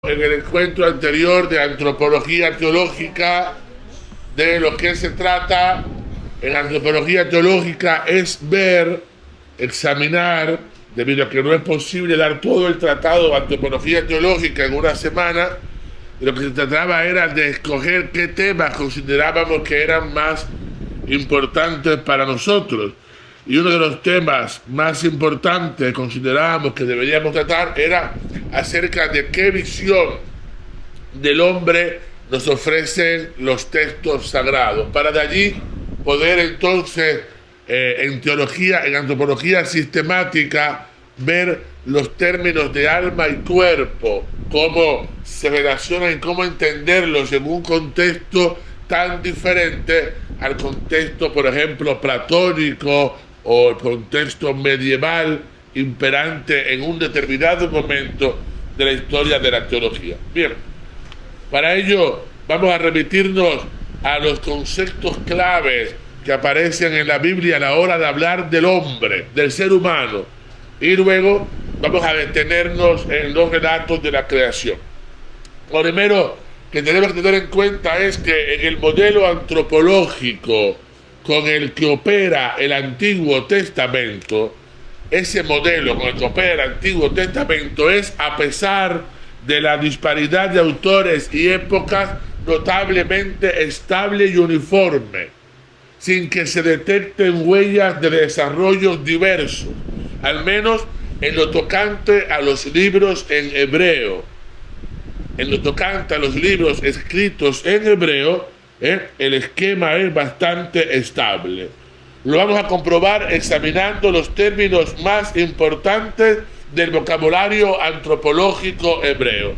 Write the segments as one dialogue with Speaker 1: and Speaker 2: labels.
Speaker 1: En el encuentro anterior de antropología teológica, de lo que se trata en antropología teológica es ver, examinar, debido a que no es posible dar todo el tratado de antropología teológica en una semana, lo que se trataba era de escoger qué temas considerábamos que eran más importantes para nosotros. Y uno de los temas más importantes que considerábamos que deberíamos tratar era acerca de qué visión del hombre nos ofrecen los textos sagrados, para de allí poder entonces en teología, en antropología sistemática, ver los términos de alma y cuerpo, cómo se relacionan y cómo entenderlos en un contexto tan diferente al contexto, por ejemplo, platónico o el contexto medieval imperante en un determinado momento de la historia de la teología. Bien, para ello vamos a remitirnos a los conceptos claves que aparecen en la Biblia a la hora de hablar del hombre, del ser humano, y luego vamos a detenernos en los relatos de la creación. Lo primero que tenemos que tener en cuenta es que en el modelo antropológico con el que opera el Antiguo Testamento, ese modelo con el que opera el Antiguo Testamento es, a pesar de la disparidad de autores y épocas, notablemente estable y uniforme, sin que se detecten huellas de desarrollos diversos, al menos en lo tocante a los libros en hebreo. En lo tocante a los libros escritos en hebreo, el esquema es bastante estable. Lo vamos a comprobar examinando los términos más importantes del vocabulario antropológico hebreo.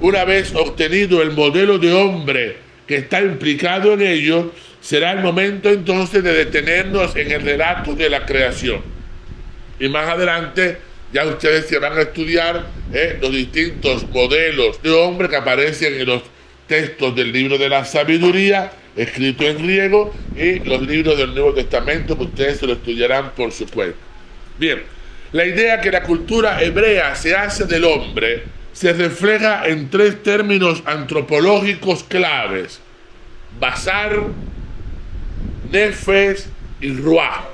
Speaker 1: Una vez obtenido el modelo de hombre que está implicado en ello, será el momento entonces de detenernos en el relato de la creación. Y más adelante ya ustedes se van a estudiar los distintos modelos de hombre que aparecen en los textos del libro de la sabiduría, escrito en griego, y los libros del Nuevo Testamento, que ustedes se lo estudiarán por su cuenta. Bien, la idea que la cultura hebrea se hace del hombre se refleja en tres términos antropológicos claves: basar, nefes y ruah.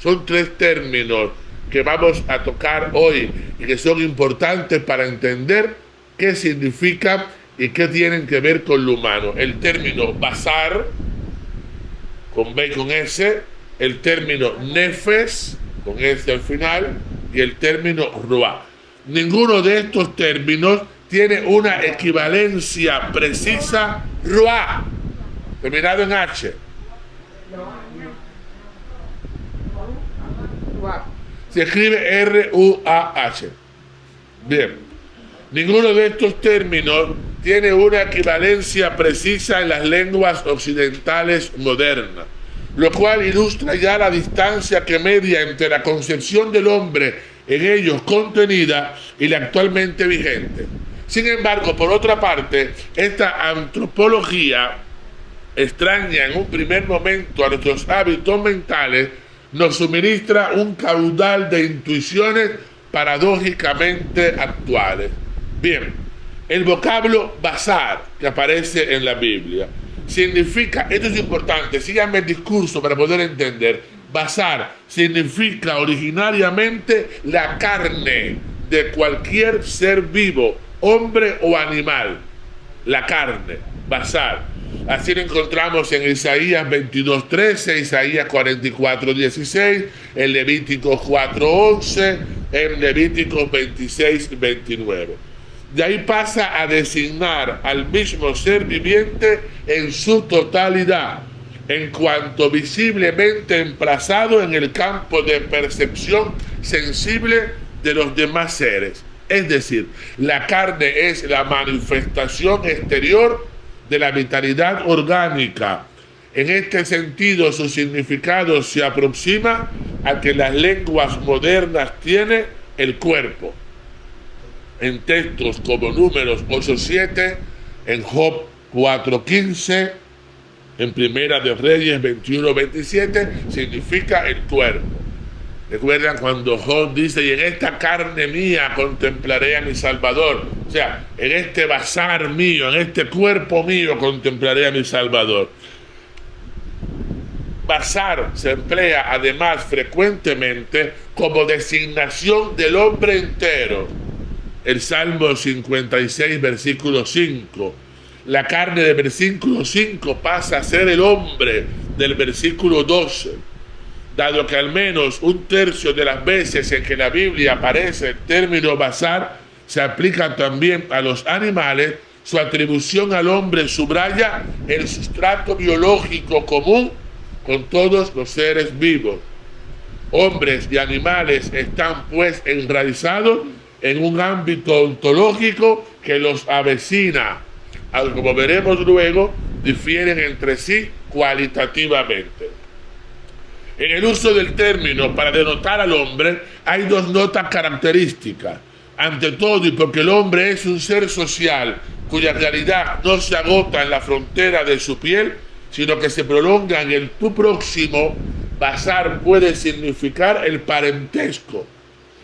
Speaker 1: Son tres términos que vamos a tocar hoy y que son importantes para entender qué significan y qué tienen que ver con lo humano. El término basar, con B y con S, el término nefes, con S al final, y el término ruah. Ninguno de estos términos tiene una equivalencia precisa. Ruah, terminado en H. Se escribe R-U-A-H. Bien. Ninguno de estos términos tiene una equivalencia precisa en las lenguas occidentales modernas, lo cual ilustra ya la distancia que media entre la concepción del hombre en ellos contenida y la actualmente vigente. Sin embargo, por otra parte, esta antropología, extraña en un primer momento a nuestros hábitos mentales, nos suministra un caudal de intuiciones paradójicamente actuales. Bien, el vocablo basar que aparece en la Biblia significa, esto es importante, síganme el discurso para poder entender. Basar significa originariamente la carne de cualquier ser vivo, hombre o animal. La carne, basar. Así lo encontramos en Isaías 22:13, Isaías 44:16, en Levíticos 4:11, en Levíticos 26:29. De ahí pasa a designar al mismo ser viviente en su totalidad, en cuanto visiblemente emplazado en el campo de percepción sensible de los demás seres. Es decir, la carne es la manifestación exterior de la vitalidad orgánica. En este sentido, su significado se aproxima al que las lenguas modernas tiene el cuerpo. En textos como Números 8:7, en Job 4:15, en Primera de Reyes 21:27, significa el cuerpo. Recuerdan cuando Job dice, y en esta carne mía contemplaré a mi Salvador. O sea, en este bazar mío, en este cuerpo mío contemplaré a mi Salvador. Bazar se emplea además frecuentemente como designación del hombre entero. El Salmo 56, versículo 5. La carne del versículo 5 pasa a ser el hombre del versículo 12. Dado que al menos un tercio de las veces en que la Biblia aparece el término bazar se aplica también a los animales, su atribución al hombre subraya el sustrato biológico común con todos los seres vivos. Hombres y animales están pues enraizados en un ámbito ontológico que los avecina. Como veremos luego, difieren entre sí cualitativamente. En el uso del término para denotar al hombre hay dos notas características. Ante todo, y porque el hombre es un ser social cuya realidad no se agota en la frontera de su piel, sino que se prolonga en el tú próximo, bazar puede significar el parentesco.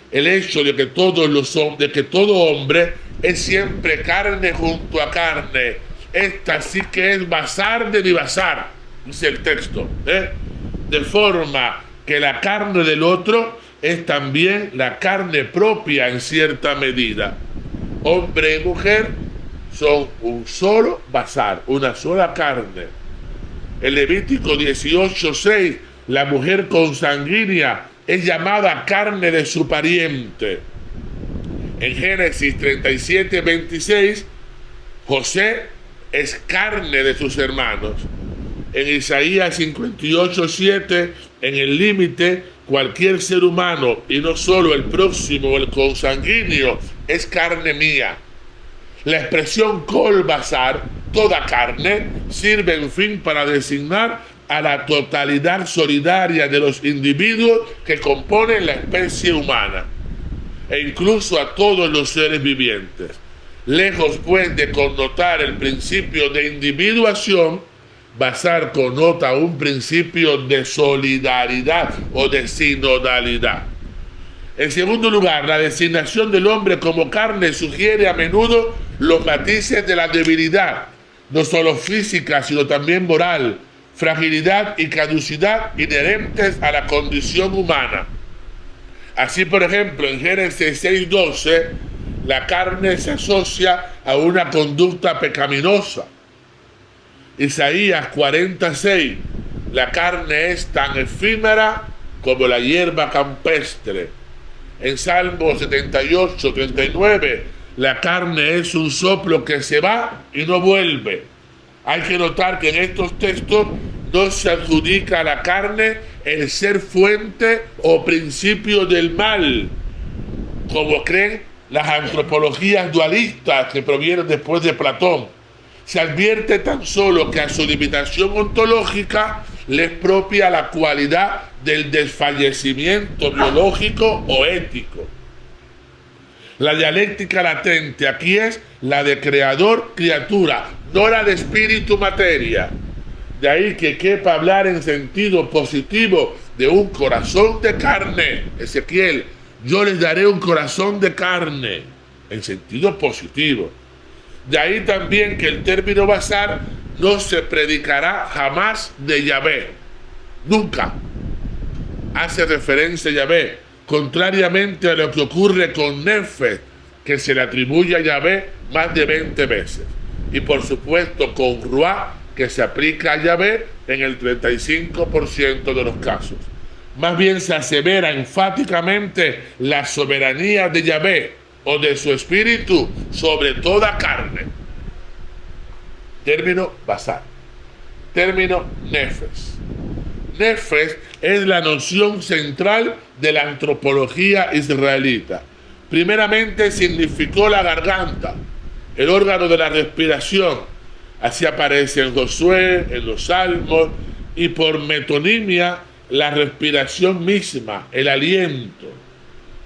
Speaker 1: El hecho de que todo hombre es siempre carne junto a carne. Esta sí que es bazar de mi bazar, dice el texto, de forma que la carne del otro es también la carne propia en cierta medida. Hombre y mujer son un solo bazar, una sola carne. En Levítico 18:6, la mujer consanguínea es llamada carne de su pariente. En Génesis 37:26, José es carne de sus hermanos. En Isaías 58:7, en el límite, cualquier ser humano, y no solo el próximo o el consanguíneo, es carne mía. La expresión kol basar, toda carne, sirve en fin para designar a la totalidad solidaria de los individuos que componen la especie humana, e incluso a todos los seres vivientes. Lejos pues de connotar el principio de individuación, basar connota un principio de solidaridad o de sinodalidad. En segundo lugar, la designación del hombre como carne sugiere a menudo los matices de la debilidad, no solo física, sino también moral, fragilidad y caducidad inherentes a la condición humana. Así, por ejemplo, en Génesis 6:12, la carne se asocia a una conducta pecaminosa. Isaías 40:6, la carne es tan efímera como la hierba campestre. En Salmo 78:39, la carne es un soplo que se va y no vuelve. Hay que notar que en estos textos no se adjudica a la carne el ser fuente o principio del mal, como creen las antropologías dualistas que provienen después de Platón. Se advierte tan solo que a su limitación ontológica le es propia la cualidad del desfallecimiento biológico o ético. La dialéctica latente aquí es la de creador-criatura, no la de espíritu-materia. De ahí que quepa hablar en sentido positivo de un corazón de carne. Ezequiel, yo les daré un corazón de carne, en sentido positivo. De ahí también que el término basar no se predicará jamás de Yahvé. Nunca hace referencia a Yahvé, contrariamente a lo que ocurre con Nefes, que se le atribuye a Yahvé más de 20 veces. Y por supuesto con Ruá, que se aplica a Yahvé en el 35% de los casos. Más bien se asevera enfáticamente la soberanía de Yahvé o de su espíritu sobre toda carne. Término basar. Término nefes. Nefes es la noción central de la antropología israelita. Primeramente significó la garganta, el órgano de la respiración. Así aparece en Josué, en los Salmos, y por metonimia, la respiración misma, el aliento.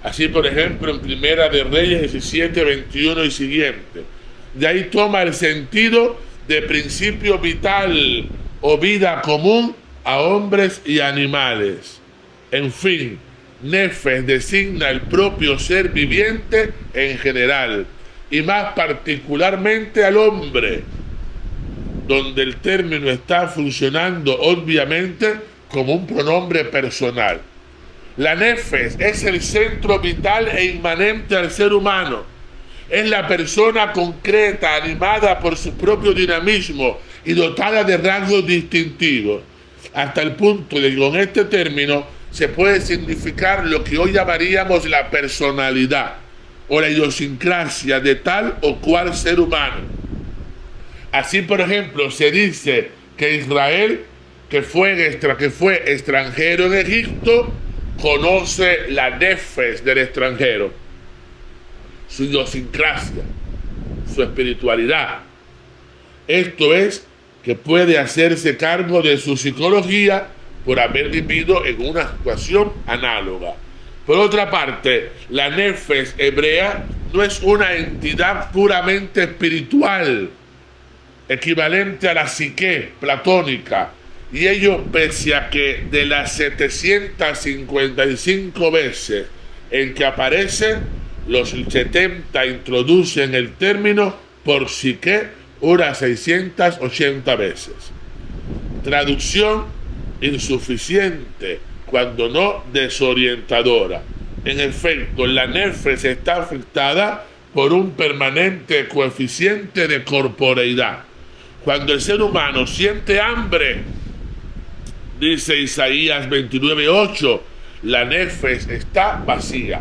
Speaker 1: Así, por ejemplo, en Primera de Reyes 17:21 y siguiente. De ahí toma el sentido de principio vital o vida común a hombres y animales. En fin, Nefes designa el propio ser viviente en general y más particularmente al hombre, donde el término está funcionando obviamente como un pronombre personal. La nefes es el centro vital e inmanente al ser humano. Es la persona concreta, animada por su propio dinamismo y dotada de rasgos distintivos, hasta el punto de que con este término se puede significar lo que hoy llamaríamos la personalidad o la idiosincrasia de tal o cual ser humano. Así, por ejemplo, se dice que Israel, que fue extranjero en Egipto, conoce la nefes del extranjero, su idiosincrasia, su espiritualidad. Esto es, que puede hacerse cargo de su psicología por haber vivido en una situación análoga. Por otra parte, la nefes hebrea no es una entidad puramente espiritual, equivalente a la psique platónica, y ello pese a que de las 755 veces en que aparece, los 70 introducen el término por psique unas 680 veces. Traducción insuficiente, cuando no desorientadora. En efecto, la nefes está afectada por un permanente coeficiente de corporeidad. Cuando el ser humano siente hambre, dice Isaías 29:8, la nefes está vacía.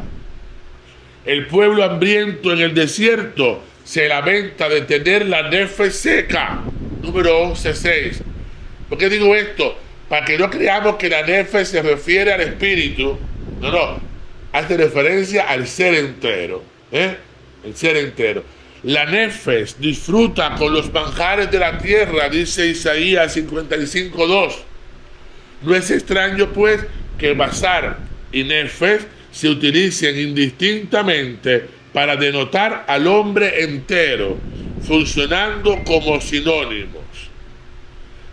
Speaker 1: El pueblo hambriento en el desierto se lamenta de tener la nefes seca. Número 11:6. ¿Por qué digo esto? Para que no creamos que la nefes se refiere al espíritu. No. Hace referencia al ser entero. El ser entero. La nefes disfruta con los manjares de la tierra, dice Isaías 55:2. No es extraño, pues, que basar y nefes se utilicen indistintamente para denotar al hombre entero, funcionando como sinónimos.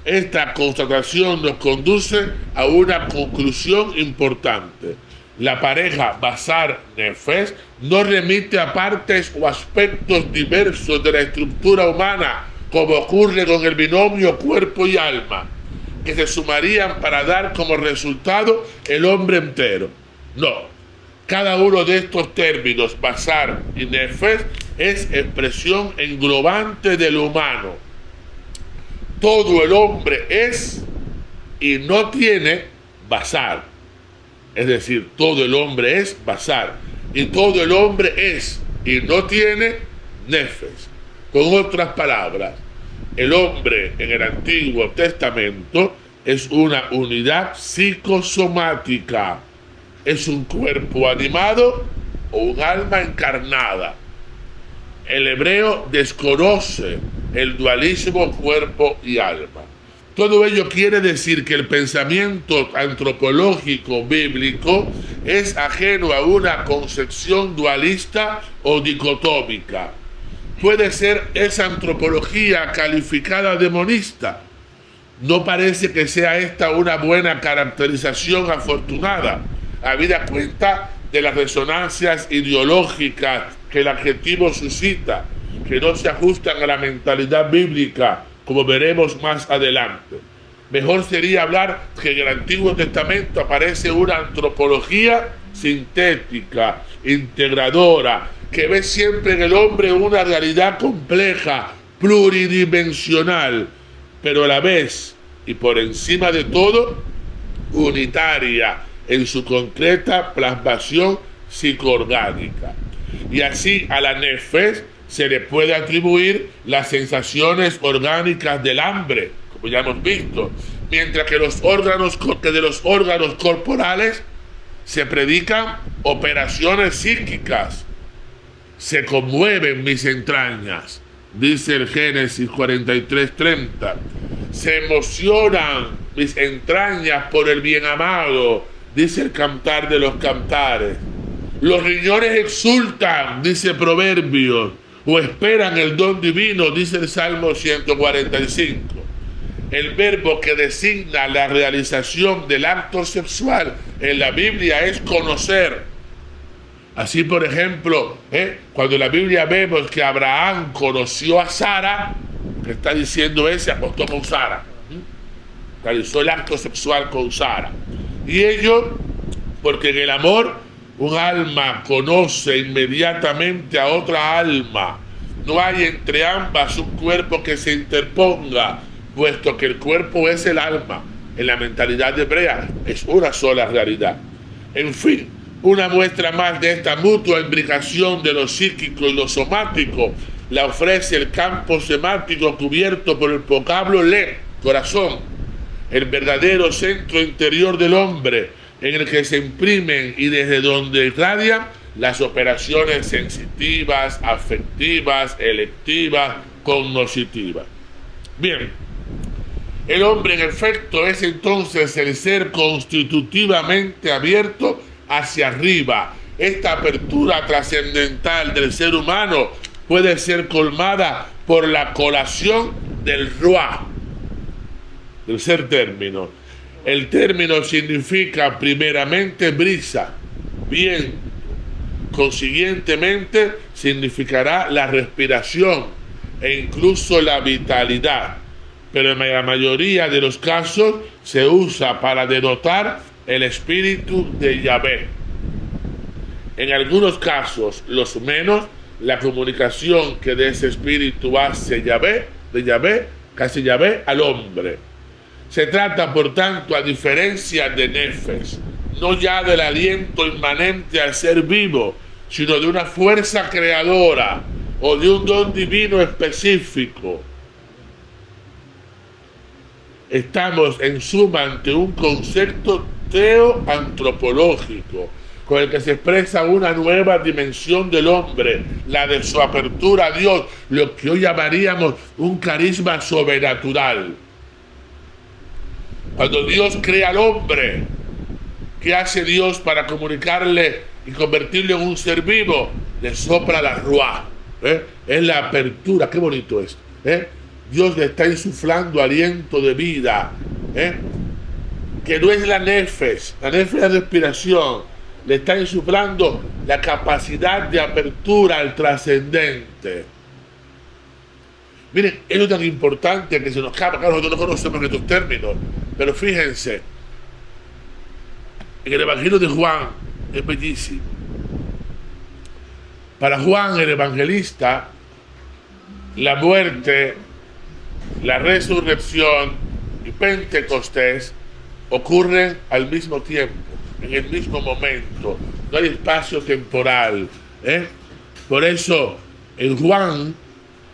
Speaker 1: Esta constatación nos conduce a una conclusión importante. La pareja basar-nefes no remite a partes o aspectos diversos de la estructura humana, como ocurre con el binomio cuerpo y alma, que se sumarían para dar como resultado el hombre entero. No. Cada uno de estos términos, basar y nefes, es expresión englobante del humano. Todo el hombre es y no tiene basar. Es decir, todo el hombre es basar. Y todo el hombre es y no tiene nefes. Con otras palabras, el hombre en el Antiguo Testamento es una unidad psicosomática. Es un cuerpo animado o un alma encarnada. El hebreo desconoce el dualismo cuerpo y alma. Todo ello quiere decir que el pensamiento antropológico bíblico es ajeno a una concepción dualista o dicotómica. Puede ser esa antropología calificada de monista. No parece que sea esta una buena caracterización afortunada, habida cuenta de las resonancias ideológicas que el adjetivo suscita, que no se ajustan a la mentalidad bíblica, como veremos más adelante. Mejor sería hablar que en el Antiguo Testamento aparece una antropología sintética, integradora, que ve siempre en el hombre una realidad compleja, pluridimensional, pero a la vez y por encima de todo, unitaria en su concreta plasmación psicoorgánica. Y así a la nefes se le puede atribuir las sensaciones orgánicas del hambre, como ya hemos visto, mientras que de los órganos corporales se predican operaciones psíquicas. Se conmueven mis entrañas, dice el Génesis 43:30. Se emocionan mis entrañas por el bien amado, dice el Cantar de los Cantares. Los riñones exultan, dice Proverbios, o esperan el don divino, dice el Salmo 145. el verbo que designa la realización del acto sexual en la Biblia es conocer. Así, por ejemplo, cuando en la Biblia vemos que Abraham conoció a Sara, lo que está diciendo es, se acostó con Sara, realizó el acto sexual con Sara. Y ello, porque en el amor, un alma conoce inmediatamente a otra alma. No hay entre ambas un cuerpo que se interponga, puesto que el cuerpo es el alma. En la mentalidad hebrea es una sola realidad. En fin, una muestra más de esta mutua imbricación de lo psíquico y lo somático la ofrece el campo semántico cubierto por el vocablo le, corazón, el verdadero centro interior del hombre, en el que se imprimen y desde donde irradian las operaciones sensitivas, afectivas, electivas, cognoscitivas. Bien, el hombre en efecto es entonces el ser constitutivamente abierto hacia arriba. Esta apertura trascendental del ser humano puede ser colmada por la colación del ruah, del ser término. El término significa primeramente brisa, viento. Consiguientemente significará la respiración e incluso la vitalidad, pero en la mayoría de los casos se usa para denotar el espíritu de Yahvé. En algunos casos, los menos, la comunicación que de ese espíritu hace Yahvé, de Yahvé, que hace Yahvé al hombre. Se trata, por tanto, a diferencia de Nefes, no ya del aliento inmanente al ser vivo, sino de una fuerza creadora o de un don divino específico. Estamos, en suma, ante un concepto teoantropológico, con el que se expresa una nueva dimensión del hombre, la de su apertura a Dios, lo que hoy llamaríamos un carisma sobrenatural. Cuando Dios crea al hombre, ¿qué hace Dios para comunicarle y convertirlo en un ser vivo? Le sopla la ruah, es la apertura. Qué bonito es, Dios le está insuflando aliento de vida, que no es la nefes es la respiración, le está insuflando la capacidad de apertura al trascendente. Miren, es tan importante que se nos escapa, claro, nosotros no conocemos estos términos, pero fíjense, en el Evangelio de Juan es bellísimo. Para Juan, el evangelista, la muerte, la resurrección y Pentecostés ocurren al mismo tiempo, en el mismo momento. No hay espacio temporal. Por eso, en Juan,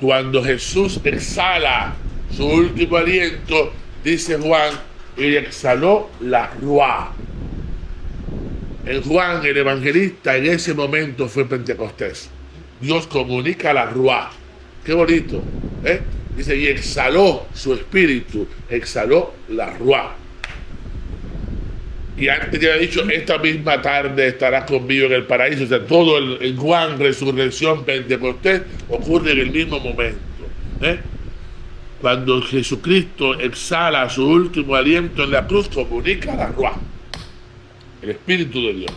Speaker 1: cuando Jesús exhala su último aliento, dice Juan, y exhaló la ruah. En Juan, el evangelista, en ese momento fue Pentecostés. Dios comunica la ruah. Qué bonito, Dice, y exhaló su espíritu, exhaló la ruah. Y antes ya he dicho, esta misma tarde estarás conmigo en el paraíso. O sea, todo en Juan, resurrección, Pentecostés, ocurre en el mismo momento. Cuando Jesucristo exhala su último aliento en la cruz, comunica la ruah, el Espíritu de Dios.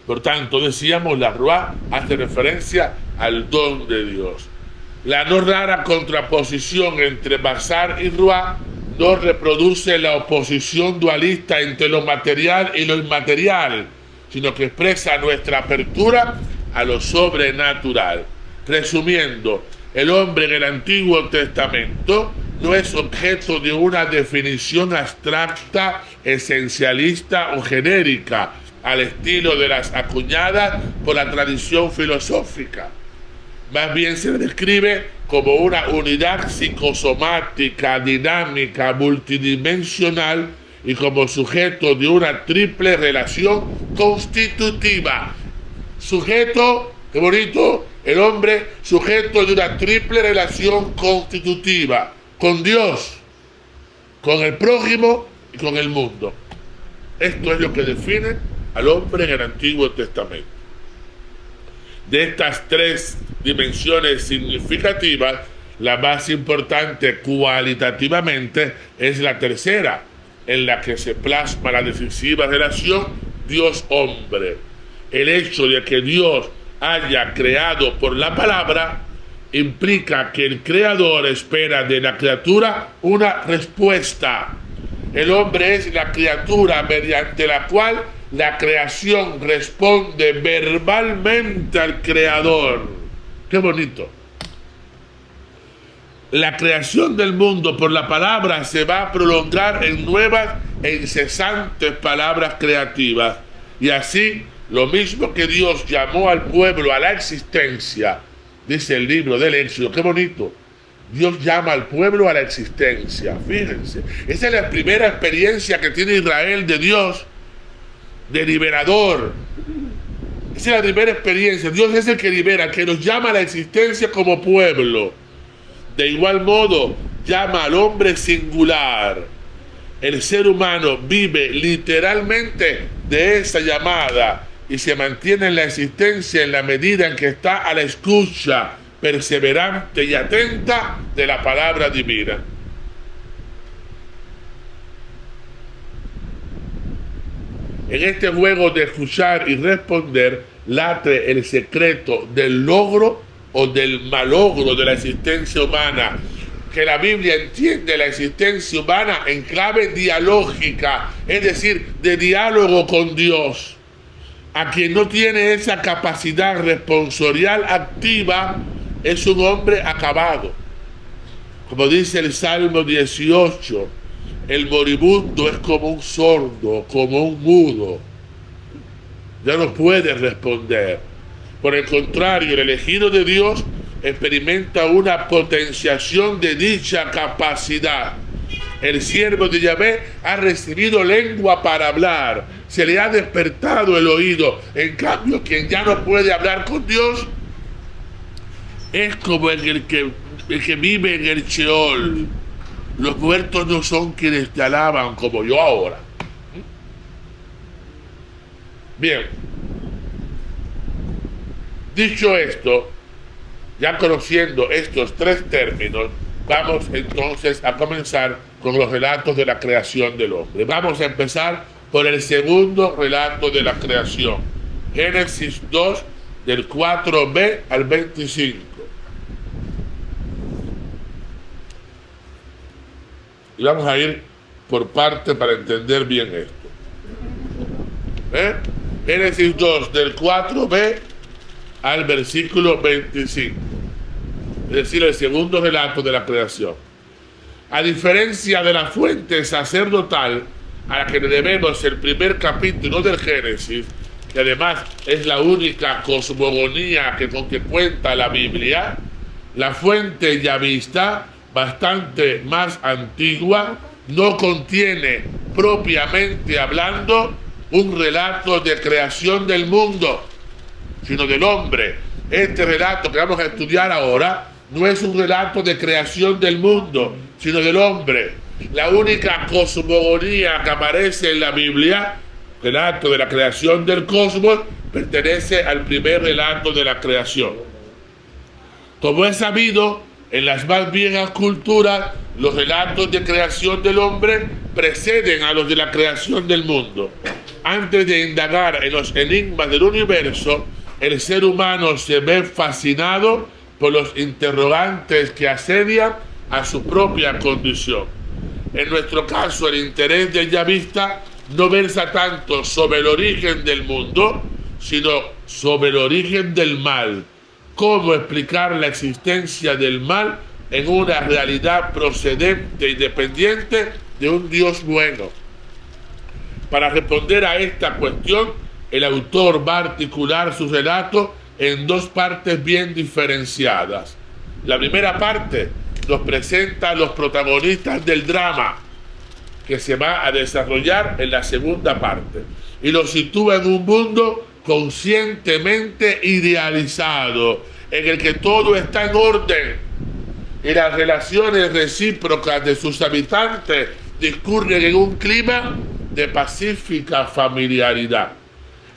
Speaker 1: Por tanto, decíamos, la ruah hace referencia al don de Dios. La no rara contraposición entre basar y ruah no reproduce la oposición dualista entre lo material y lo inmaterial, sino que expresa nuestra apertura a lo sobrenatural. Resumiendo, el hombre en el Antiguo Testamento no es objeto de una definición abstracta, esencialista o genérica, al estilo de las acuñadas por la tradición filosófica. Más bien se le describe como una unidad psicosomática, dinámica, multidimensional y como sujeto de una triple relación constitutiva. Sujeto, qué bonito, el hombre sujeto de una triple relación constitutiva, con Dios, con el prójimo y con el mundo. Esto es lo que define al hombre en el Antiguo Testamento. De estas tres dimensiones significativas, La más importante cualitativamente es la tercera, en la que se plasma la decisiva relación Dios-hombre. El hecho de que Dios haya creado por la palabra implica que el creador espera de la criatura una respuesta. El hombre es la criatura mediante la cual la creación responde verbalmente al creador. ¡Qué bonito! La creación del mundo por la palabra se va a prolongar en nuevas e incesantes palabras creativas. Y así, lo mismo que Dios llamó al pueblo a la existencia, dice el libro del Éxodo, qué bonito. Dios llama al pueblo a la existencia, fíjense. Esa es la primera experiencia que tiene Israel de Dios, de liberador. Esa es la primera experiencia. Dios es el que libera, que nos llama a la existencia como pueblo. De igual modo, llama al hombre singular. El ser humano vive literalmente de esa llamada y se mantiene en la existencia en la medida en que está a la escucha perseverante y atenta de la palabra divina. En este juego de escuchar y responder late el secreto del logro o del malogro de la existencia humana, que la Biblia entiende la existencia humana en clave dialógica, es decir, de diálogo con Dios. A quien no tiene esa capacidad responsorial activa es un hombre acabado. Como dice el Salmo 18, el moribundo es como un sordo, como un mudo. Ya no puede responder. Por el contrario, el elegido de Dios experimenta una potenciación de dicha capacidad. El siervo de Yahvé ha recibido lengua para hablar, se le ha despertado el oído. En cambio, quien ya no puede hablar con Dios es como el que vive en el Sheol. Los muertos no son quienes te alaban como yo ahora. Bien, dicho esto, ya conociendo estos tres términos, vamos entonces a comenzar con los relatos de la creación del hombre. Vamos a empezar por el segundo relato de la creación. Génesis 2, del 4b al 25. Y vamos a ir por parte para entender bien esto. Génesis 2, del 4b al versículo 25. Es decir, el segundo relato de la creación. A diferencia de la fuente sacerdotal a la que le debemos el primer capítulo del Génesis, que además es la única cosmogonía con que cuenta la Biblia, la fuente yavista, bastante más antigua, no contiene propiamente hablando un relato de creación del mundo, sino del hombre. Este relato que vamos a estudiar ahora no es un relato de creación del mundo, sino del hombre. La única cosmogonía que aparece en la Biblia, relato de la creación del cosmos, pertenece al primer relato de la creación. Como es sabido, en las más viejas culturas, los relatos de creación del hombre preceden a los de la creación del mundo. Antes de indagar en los enigmas del universo, el ser humano se ve fascinado por los interrogantes que asedian a su propia condición. En nuestro caso, el interés del yavista no versa tanto sobre el origen del mundo, sino sobre el origen del mal. Cómo explicar la existencia del mal en una realidad procedente y dependiente de un Dios bueno. Para responder a esta cuestión, el autor va a articular su relato en dos partes bien diferenciadas. La primera parte nos presenta a los protagonistas del drama, que se va a desarrollar en la segunda parte, y los sitúa en un mundo conscientemente idealizado, en el que todo está en orden y las relaciones recíprocas de sus habitantes discurren en un clima de pacífica familiaridad.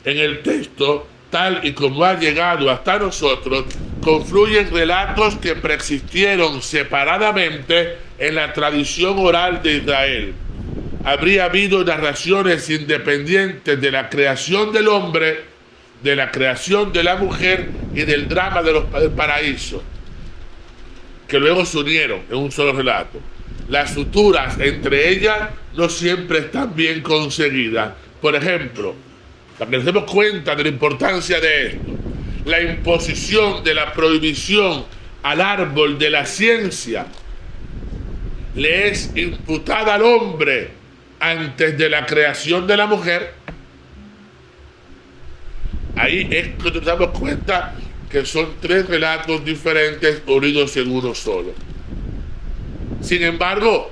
Speaker 1: En el texto, tal y como ha llegado hasta nosotros, confluyen relatos que preexistieron separadamente en la tradición oral de Israel. Habría habido narraciones independientes de la creación del hombre, de la creación de la mujer y del drama del paraíso, que luego se unieron en un solo relato. Las suturas entre ellas no siempre están bien conseguidas. Por ejemplo, para que nos demos cuenta de la importancia de esto, la imposición de la prohibición al árbol de la ciencia le es imputada al hombre antes de la creación de la mujer. Ahí es que nos damos cuenta que son tres relatos diferentes unidos en uno solo. Sin embargo,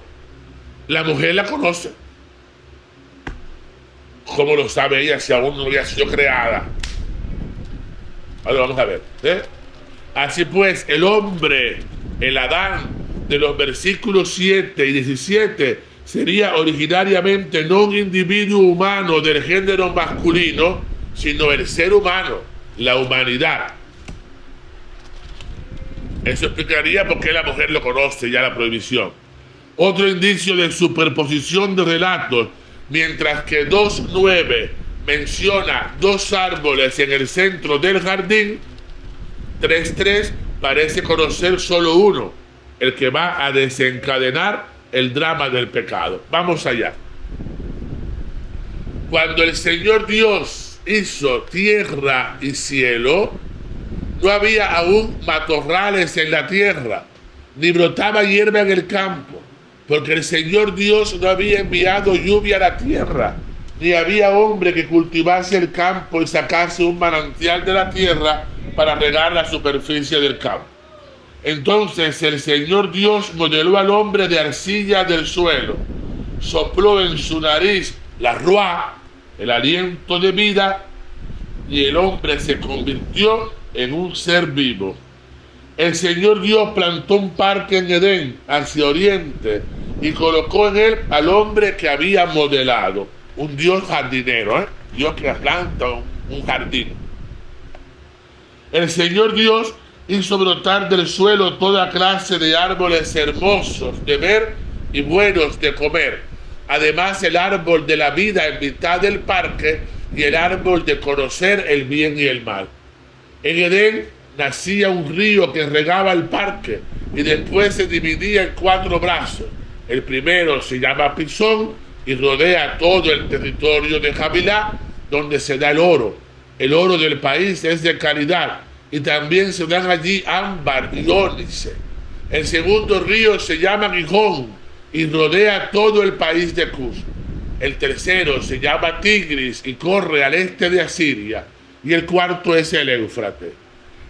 Speaker 1: la mujer la conoce. ¿Cómo lo sabe ella si aún no había sido creada? Ahora vamos a ver. Así pues, el hombre, el Adán, de los versículos 7 y 17, sería originariamente no un individuo humano del género masculino, sino el ser humano, la humanidad. Eso explicaría por qué la mujer lo conoce ya la prohibición. Otro indicio de superposición de relatos, mientras que 2:9 menciona dos árboles en el centro del jardín, 3:3 parece conocer solo uno, el que va a desencadenar el drama del pecado. Vamos allá. Cuando el Señor Dios hizo tierra y cielo, no había aún matorrales en la tierra, ni brotaba hierba en el campo, porque el Señor Dios no había enviado lluvia a la tierra, ni había hombre que cultivase el campo y sacase un manantial de la tierra para regar la superficie del campo. Entonces el Señor Dios modeló al hombre de arcilla del suelo, sopló en su nariz la ruá, el aliento de vida, y el hombre se convirtió en un ser vivo. El Señor Dios plantó un parque en Edén, hacia oriente, y colocó en él al hombre que había modelado. Un Dios jardinero, Dios que planta un jardín. El Señor Dios hizo brotar del suelo toda clase de árboles hermosos de ver y buenos de comer. Además, el árbol de la vida en mitad del parque y el árbol de conocer el bien y el mal. En Edén nacía un río que regaba el parque y después se dividía en 4 brazos. El primero se llama Pisón y rodea todo el territorio de Havilá, donde se da el oro. El oro del país es de calidad y también se dan allí ámbar y ónice. El segundo río se llama Gijón y rodea todo el país de Cus. El tercero se llama Tigris y corre al este de Asiria. Y el cuarto es el Éufrates.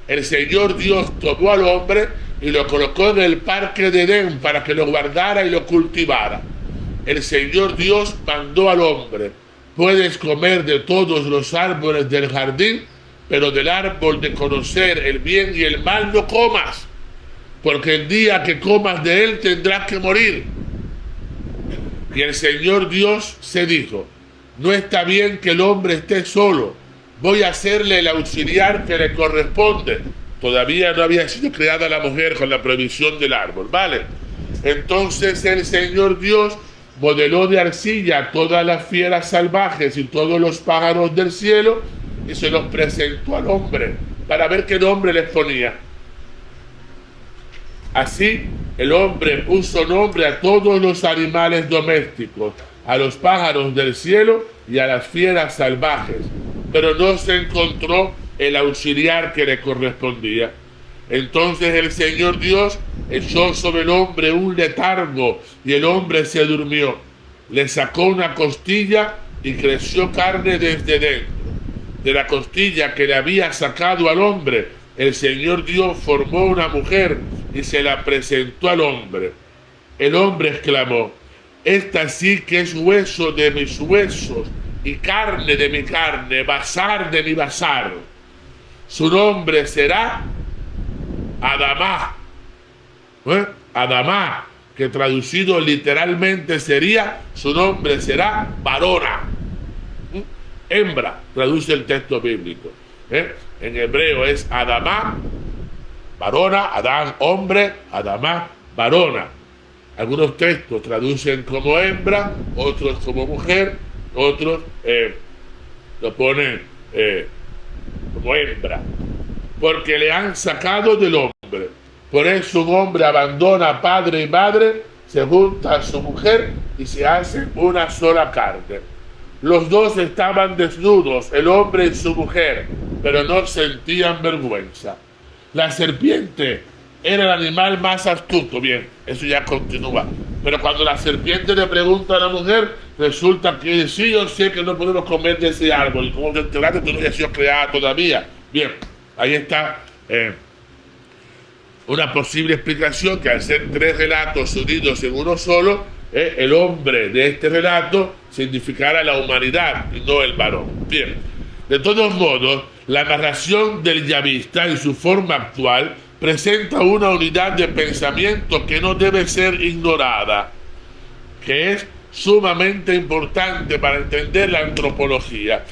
Speaker 1: El Señor Dios tomó al hombre y lo colocó en el parque de Edén para que lo guardara y lo cultivara. El Señor Dios mandó al hombre: puedes comer de todos los árboles del jardín, pero del árbol de conocer el bien y el mal no comas, porque el día que comas de él tendrás que morir. Y el Señor Dios se dijo: no está bien que el hombre esté solo, voy a hacerle el auxiliar que le corresponde. Todavía no había sido creada la mujer con la prohibición del árbol, ¿vale? Entonces el Señor Dios modeló de arcilla todas las fieras salvajes y todos los pájaros del cielo y se los presentó al hombre para ver qué nombre les ponía. Así el hombre puso nombre a todos los animales domésticos, a los pájaros del cielo y a las fieras salvajes, pero no se encontró el auxiliar que le correspondía. Entonces el Señor Dios echó sobre el hombre un letargo y el hombre se durmió. Le sacó una costilla y creció carne desde dentro. De la costilla que le había sacado al hombre, el Señor Dios formó una mujer y se la presentó al hombre. El hombre exclamó: esta sí que es hueso de mis huesos y carne de mi carne, basar de mi basar. Su nombre será Adamá. Adamá, que traducido literalmente sería, su nombre será varona. Hembra, traduce el texto bíblico. En hebreo es Adamá varona, Adán, hombre, Adamá, varona. Algunos textos traducen como hembra, otros como mujer, otros lo ponen como hembra, porque le han sacado del hombre. Por eso un hombre abandona a padre y madre, se junta a su mujer y se hacen una sola carne. Los dos estaban desnudos, el hombre y su mujer, pero no sentían vergüenza. La serpiente era el animal más astuto. Bien, eso ya continúa. Pero cuando la serpiente le pregunta a la mujer, resulta que sí, yo sé que no podemos comer de ese árbol. Y como te enteraste, tú no habías sido creada todavía. Bien, ahí está una posible explicación, que al ser tres relatos unidos en uno solo, el hombre de este relato significará la humanidad y no el varón. Bien, de todos modos, la narración del yavista en su forma actual presenta una unidad de pensamiento que no debe ser ignorada, que es sumamente importante para entender la antropología.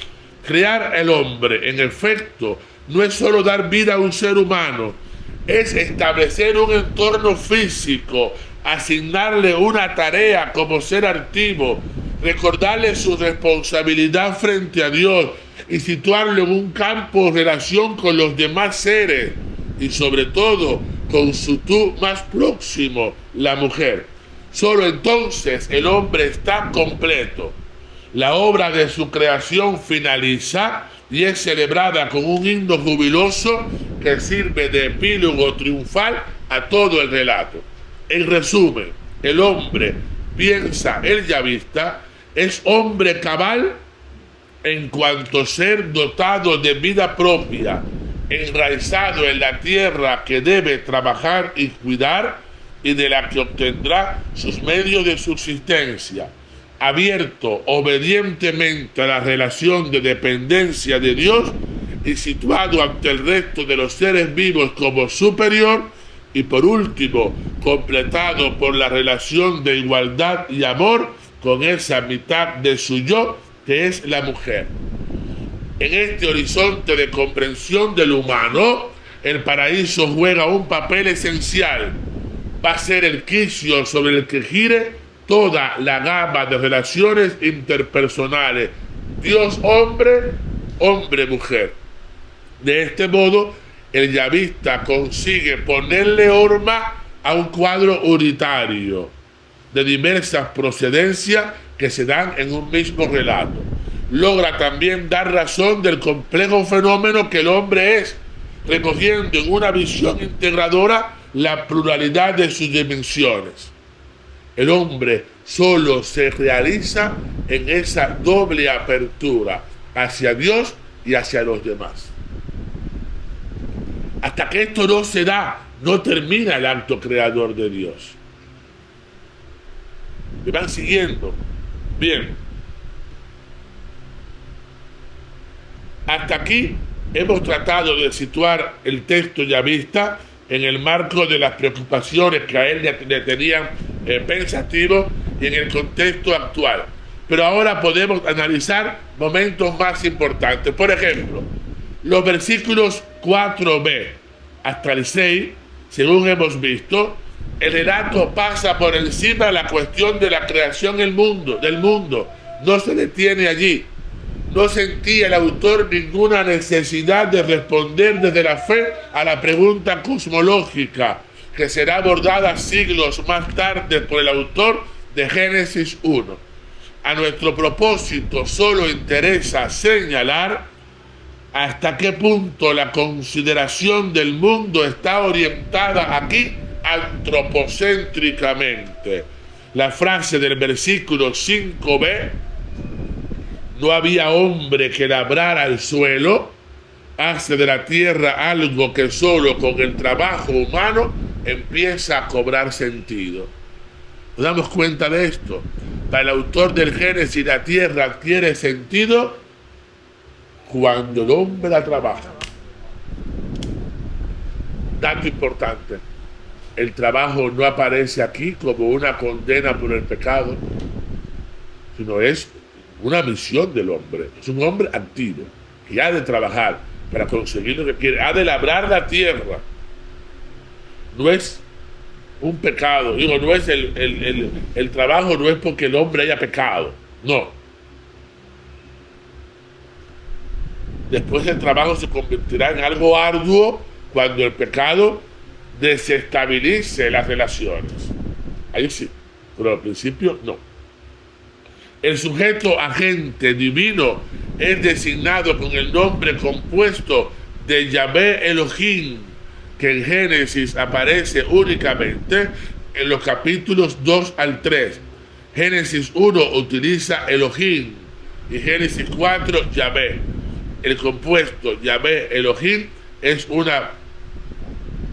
Speaker 1: Crear el hombre, en efecto, no es solo dar vida a un ser humano, es establecer un entorno físico, asignarle una tarea como ser activo, recordarle su responsabilidad frente a Dios y situarlo en un campo de relación con los demás seres y sobre todo con su tú más próximo, la mujer. Solo entonces el hombre está completo. La obra de su creación finaliza y es celebrada con un himno jubiloso que sirve de epílogo triunfal a todo el relato. En resumen, el hombre, piensa el yavista, es hombre cabal en cuanto ser dotado de vida propia, enraizado en la tierra que debe trabajar y cuidar y de la que obtendrá sus medios de subsistencia, abierto obedientemente a la relación de dependencia de Dios y situado ante el resto de los seres vivos como superior, y por último completado por la relación de igualdad y amor con esa mitad de su yo que es la mujer. En este horizonte de comprensión del humano, el paraíso juega un papel esencial. Va a ser el quicio sobre el que gire toda la gama de relaciones interpersonales, Dios-hombre, hombre-mujer. De este modo, el yavista consigue ponerle horma a un cuadro unitario de diversas procedencias que se dan en un mismo relato. Logra también dar razón del complejo fenómeno que el hombre es, recogiendo en una visión integradora la pluralidad de sus dimensiones. El hombre solo se realiza en esa doble apertura hacia Dios y hacia los demás. Hasta que esto no se da, no termina el acto creador de Dios. ¿Me van siguiendo? Bien. Hasta aquí hemos tratado de situar el texto yavista en el marco de las preocupaciones que a él le tenían pensativo y en el contexto actual. Pero ahora podemos analizar momentos más importantes. Por ejemplo, los versículos 4b hasta el 6, según hemos visto, el relato pasa por encima de la cuestión de la creación del mundo. No se detiene allí. No sentía el autor ninguna necesidad de responder desde la fe a la pregunta cosmológica que será abordada siglos más tarde por el autor de Génesis 1. A nuestro propósito solo interesa señalar hasta qué punto la consideración del mundo está orientada aquí antropocéntricamente. La frase del versículo 5b: no había hombre que labrara el suelo, hace de la tierra algo que solo con el trabajo humano empieza a cobrar sentido. ¿Nos damos cuenta de esto? Para el autor del Génesis, la tierra adquiere sentido cuando el hombre la trabaja. Dato importante: el trabajo no aparece aquí como una condena por el pecado, sino es una misión del hombre. Es un hombre activo que ha de trabajar para conseguir lo que quiere, ha de labrar la tierra. no es un pecado. Digo, no es el trabajo, no es porque el hombre haya pecado. No. Después el trabajo se convertirá en algo arduo cuando el pecado desestabilice las relaciones. Ahí sí, pero al principio no. El sujeto agente divino es designado con el nombre compuesto de Yahvé Elohim, que en Génesis aparece únicamente en los capítulos 2 al 3. Génesis 1 utiliza Elohim y Génesis 4 Yahvé. El compuesto Yahvé Elohim es un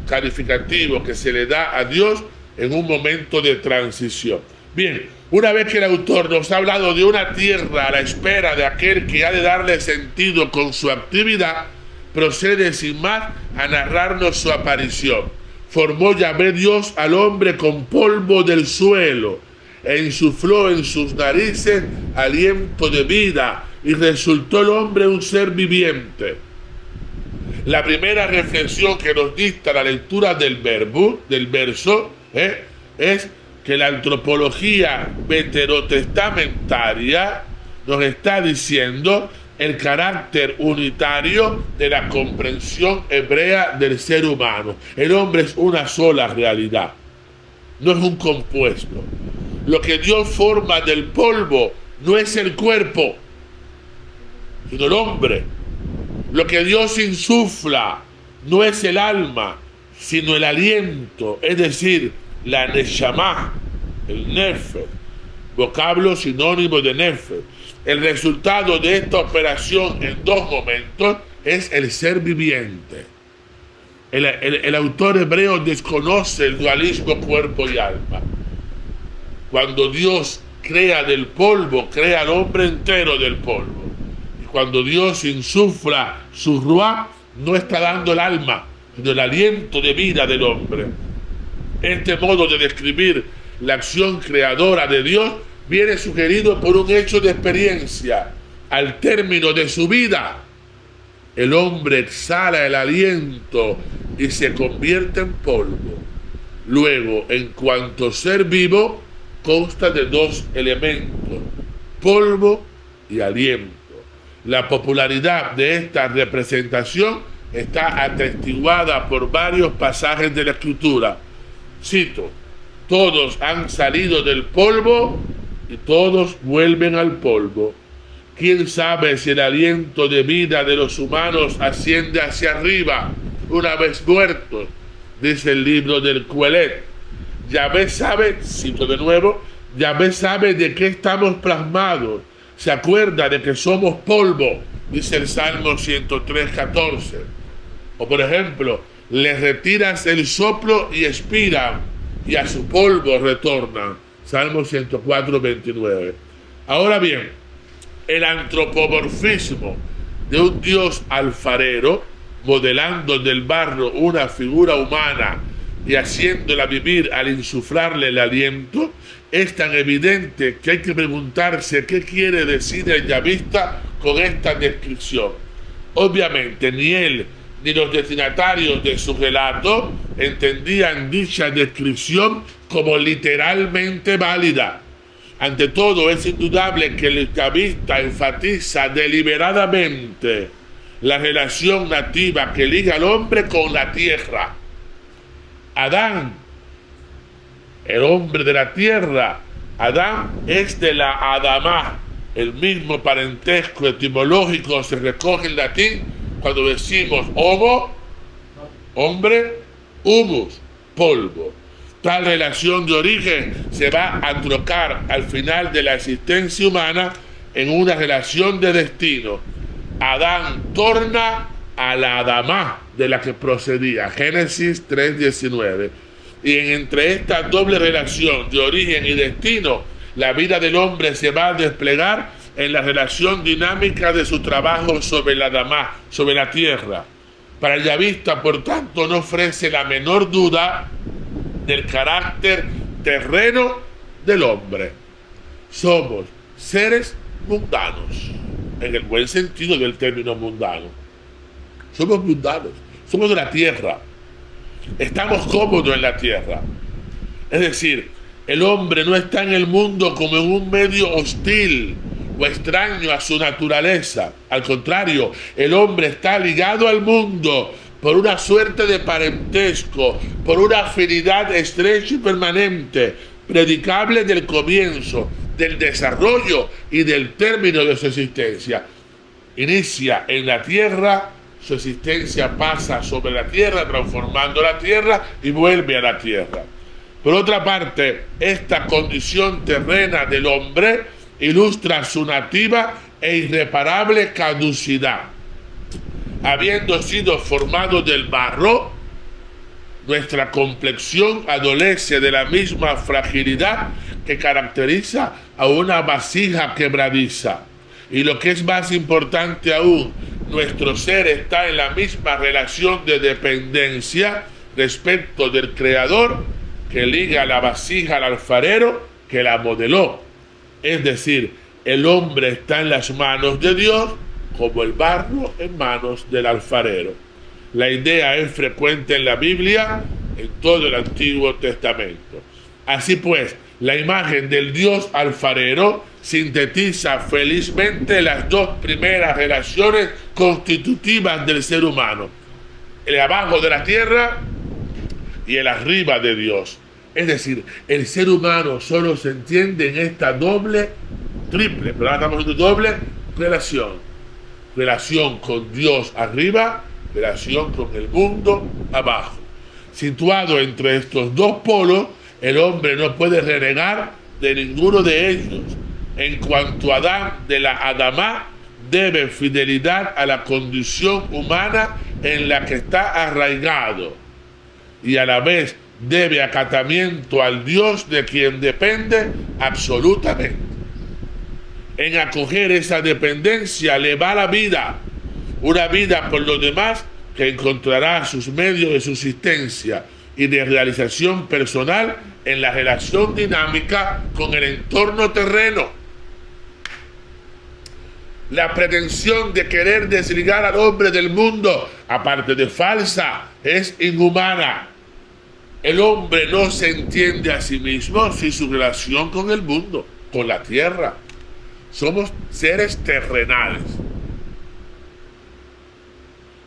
Speaker 1: calificativo que se le da a Dios en un momento de transición. Bien, una vez que el autor nos ha hablado de una tierra a la espera de aquel que ha de darle sentido con su actividad, procede sin más a narrarnos su aparición. Formó Yahvé Dios al hombre con polvo del suelo e insufló en sus narices aliento de vida y resultó el hombre un ser viviente. La primera reflexión que nos dicta la lectura del verso, es que la antropología veterotestamentaria nos está diciendo el carácter unitario de la comprensión hebrea del ser humano. El hombre es una sola realidad, no es un compuesto. Lo que Dios forma del polvo no es el cuerpo, sino el hombre. Lo que Dios insufla no es el alma, sino el aliento, es decir, la neshama, el nefesh, vocablo sinónimo de nefesh. El resultado de esta operación en dos momentos es el ser viviente. El autor hebreo desconoce el dualismo cuerpo y alma. Cuando Dios crea del polvo, crea al hombre entero del polvo. Y cuando Dios insufla su ruá, no está dando el alma, sino el aliento de vida del hombre. Este modo de describir la acción creadora de Dios viene sugerido por un hecho de experiencia. Al término de su vida, el hombre exhala el aliento y se convierte en polvo. Luego, en cuanto ser vivo, consta de dos elementos, polvo y aliento. La popularidad de esta representación está atestiguada por varios pasajes de la Escritura. Cito: todos han salido del polvo y todos vuelven al polvo. ¿Quién sabe si el aliento de vida de los humanos asciende hacia arriba una vez muertos? Dice el libro del Coelet. Yahvé sabe, cito de nuevo, Yahvé sabe de qué estamos plasmados. Se acuerda de que somos polvo, dice el Salmo 103:14. O por ejemplo, les retiras el soplo y expiran, y a su polvo retornan. Salmo 104:29. Ahora bien, el antropomorfismo de un Dios alfarero, modelando del barro una figura humana y haciéndola vivir al insuflarle el aliento, es tan evidente que hay que preguntarse qué quiere decir el yavista con esta descripción. Obviamente ni él ni los destinatarios de su relato entendían dicha descripción como literalmente válida. Ante todo, es indudable que el yavista enfatiza deliberadamente la relación nativa que liga al hombre con la tierra. Adán, el hombre de la tierra, Adán es de la Adamá. El mismo parentesco etimológico se recoge en latín cuando decimos homo, hombre, humus, polvo. Tal relación de origen se va a trocar al final de la existencia humana en una relación de destino. Adán torna a la Adamá de la que procedía, Génesis 3:19. Y entre esta doble relación de origen y destino, la vida del hombre se va a desplegar en la relación dinámica de su trabajo sobre la Adamá, sobre la tierra. Para el yavista, por tanto, no ofrece la menor duda del carácter terreno del hombre. Somos seres mundanos, en el buen sentido del término mundano. Somos mundanos, somos de la tierra. Estamos cómodos en la tierra. Es decir, el hombre no está en el mundo como en un medio hostil o extraño a su naturaleza. Al contrario, el hombre está ligado al mundo por una suerte de parentesco, por una afinidad estrecha y permanente, predicable del comienzo, del desarrollo y del término de su existencia. Inicia en la tierra, su existencia pasa sobre la tierra, transformando la tierra y vuelve a la tierra. Por otra parte, esta condición terrena del hombre ilustra su nativa e irreparable caducidad. Habiendo sido formado del barro, nuestra complexión adolece de la misma fragilidad que caracteriza a una vasija quebradiza. Y lo que es más importante aún, nuestro ser está en la misma relación de dependencia respecto del Creador que liga la vasija al alfarero que la modeló. Es decir, el hombre está en las manos de Dios como el barro en manos del alfarero. La idea es frecuente en la Biblia, en todo el Antiguo Testamento. Así pues, la imagen del Dios alfarero sintetiza felizmente las dos primeras relaciones constitutivas del ser humano: el abajo de la tierra y el arriba de Dios. Es decir, el ser humano solo se entiende en esta doble relación. Relación con Dios arriba, relación con el mundo abajo. Situado entre estos dos polos, el hombre no puede renegar de ninguno de ellos. En cuanto a Adán de la Adamá, debe fidelidad a la condición humana en la que está arraigado, y a la vez debe acatamiento al Dios de quien depende absolutamente. En acoger esa dependencia le va la vida, una vida por lo demás que encontrará sus medios de subsistencia y de realización personal en la relación dinámica con el entorno terreno. La pretensión de querer desligar al hombre del mundo, aparte de falsa, es inhumana. El hombre no se entiende a sí mismo sin su relación con el mundo, con la tierra. Somos seres terrenales.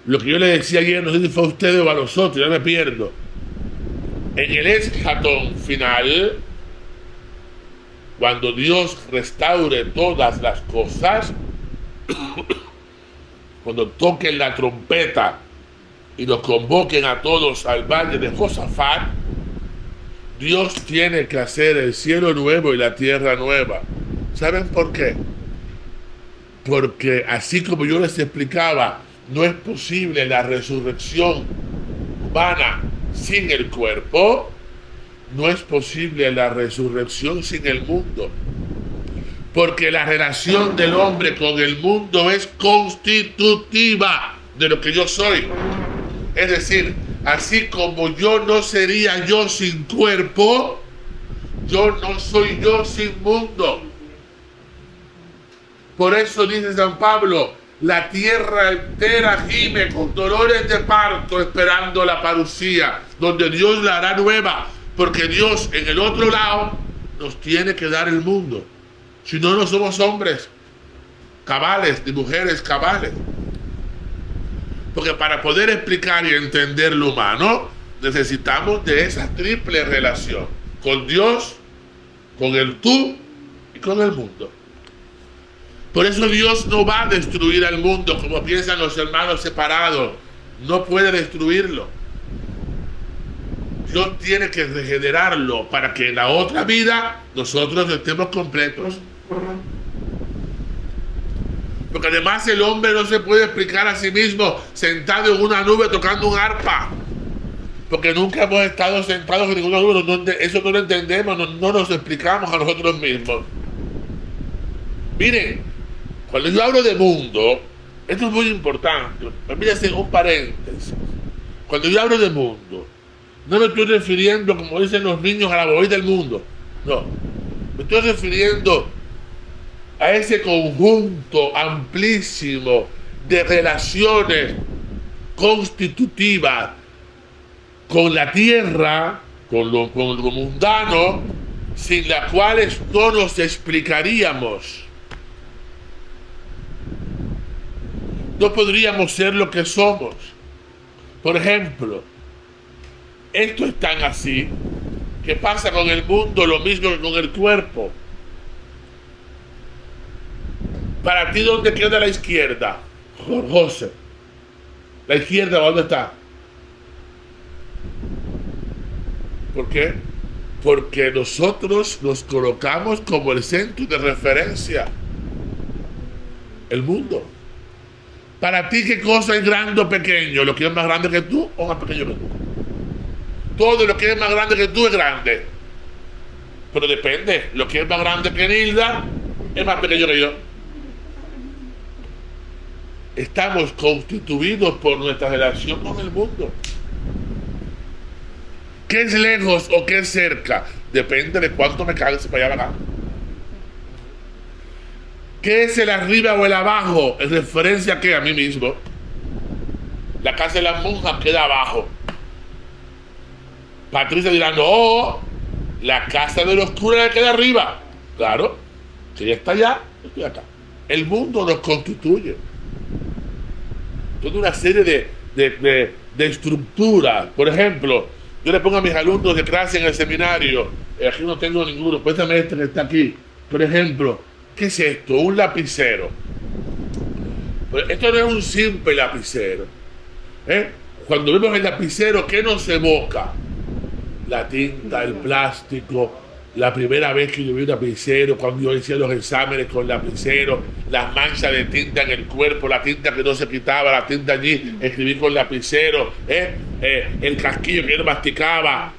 Speaker 1: Lo que yo le decía ayer, no sé si fue a ustedes o a los otros, ya me pierdo. En el eschatón final, cuando Dios restaure todas las cosas, cuando toquen la trompeta y nos convoquen a todos al valle de Josafat, Dios tiene que hacer el cielo nuevo y la tierra nueva. ¿Saben por qué? Porque así como yo les explicaba, no es posible la resurrección humana sin el cuerpo, no es posible la resurrección sin el mundo. Porque la relación del hombre con el mundo es constitutiva de lo que yo soy. Es decir, así como yo no sería yo sin cuerpo, yo no soy yo sin mundo. Por eso dice San Pablo, la tierra entera gime con dolores de parto esperando la parucía, donde Dios la hará nueva, porque Dios en el otro lado nos tiene que dar el mundo. Si no, no somos hombres cabales ni mujeres cabales. Porque para poder explicar y entender lo humano, necesitamos de esa triple relación, con Dios, con el tú y con el mundo. Por eso Dios no va a destruir al mundo como piensan los hermanos separados. No puede destruirlo. Dios tiene que regenerarlo para que en la otra vida nosotros estemos completos. Porque además el hombre no se puede explicar a sí mismo sentado en una nube tocando un arpa. Porque nunca hemos estado sentados en ninguna nube. Eso no lo entendemos, no nos explicamos a nosotros mismos. Miren, cuando yo hablo de mundo, esto es muy importante. Permítanme un paréntesis. Cuando yo hablo de mundo, no me estoy refiriendo, como dicen los niños, a la bolita del mundo. No. Me estoy refiriendo a ese conjunto amplísimo de relaciones constitutivas con la tierra, con lo mundano, sin las cuales no nos explicaríamos. No podríamos ser lo que somos. Por ejemplo, esto es tan así que pasa con el mundo lo mismo que con el cuerpo. Para ti, ¿dónde queda la izquierda? José. ¿La izquierda dónde está? ¿Por qué? Porque nosotros nos colocamos como el centro de referencia. El mundo. Para ti, ¿qué cosa es grande o pequeño? ¿Lo que es más grande que tú o más pequeño que tú? Todo lo que es más grande que tú es grande. Pero depende. Lo que es más grande que Nilda es más pequeño que yo. Estamos constituidos por nuestra relación con el mundo. ¿Qué es lejos o qué es cerca? Depende de cuánto me canse para allá acá. ¿Qué es el arriba o el abajo? En referencia a qué, a mí mismo. La casa de las monjas queda abajo. Patricia dirá, no, la casa de los curas queda arriba. Claro, si ella está allá, yo estoy acá. El mundo nos constituye. Toda una serie de estructuras. Por ejemplo, yo le pongo a mis alumnos de clase en el seminario, aquí no tengo ninguno, préstame este que está aquí. Por ejemplo, ¿qué es esto? Un lapicero. Esto no es un simple lapicero. Cuando vemos el lapicero, ¿qué nos evoca? La tinta, el plástico. La primera vez que yo vi un lapicero, cuando yo hacía los exámenes con lapicero, las manchas de tinta en el cuerpo, la tinta que no se quitaba, la tinta allí, escribí con lapicero, el casquillo que yo masticaba,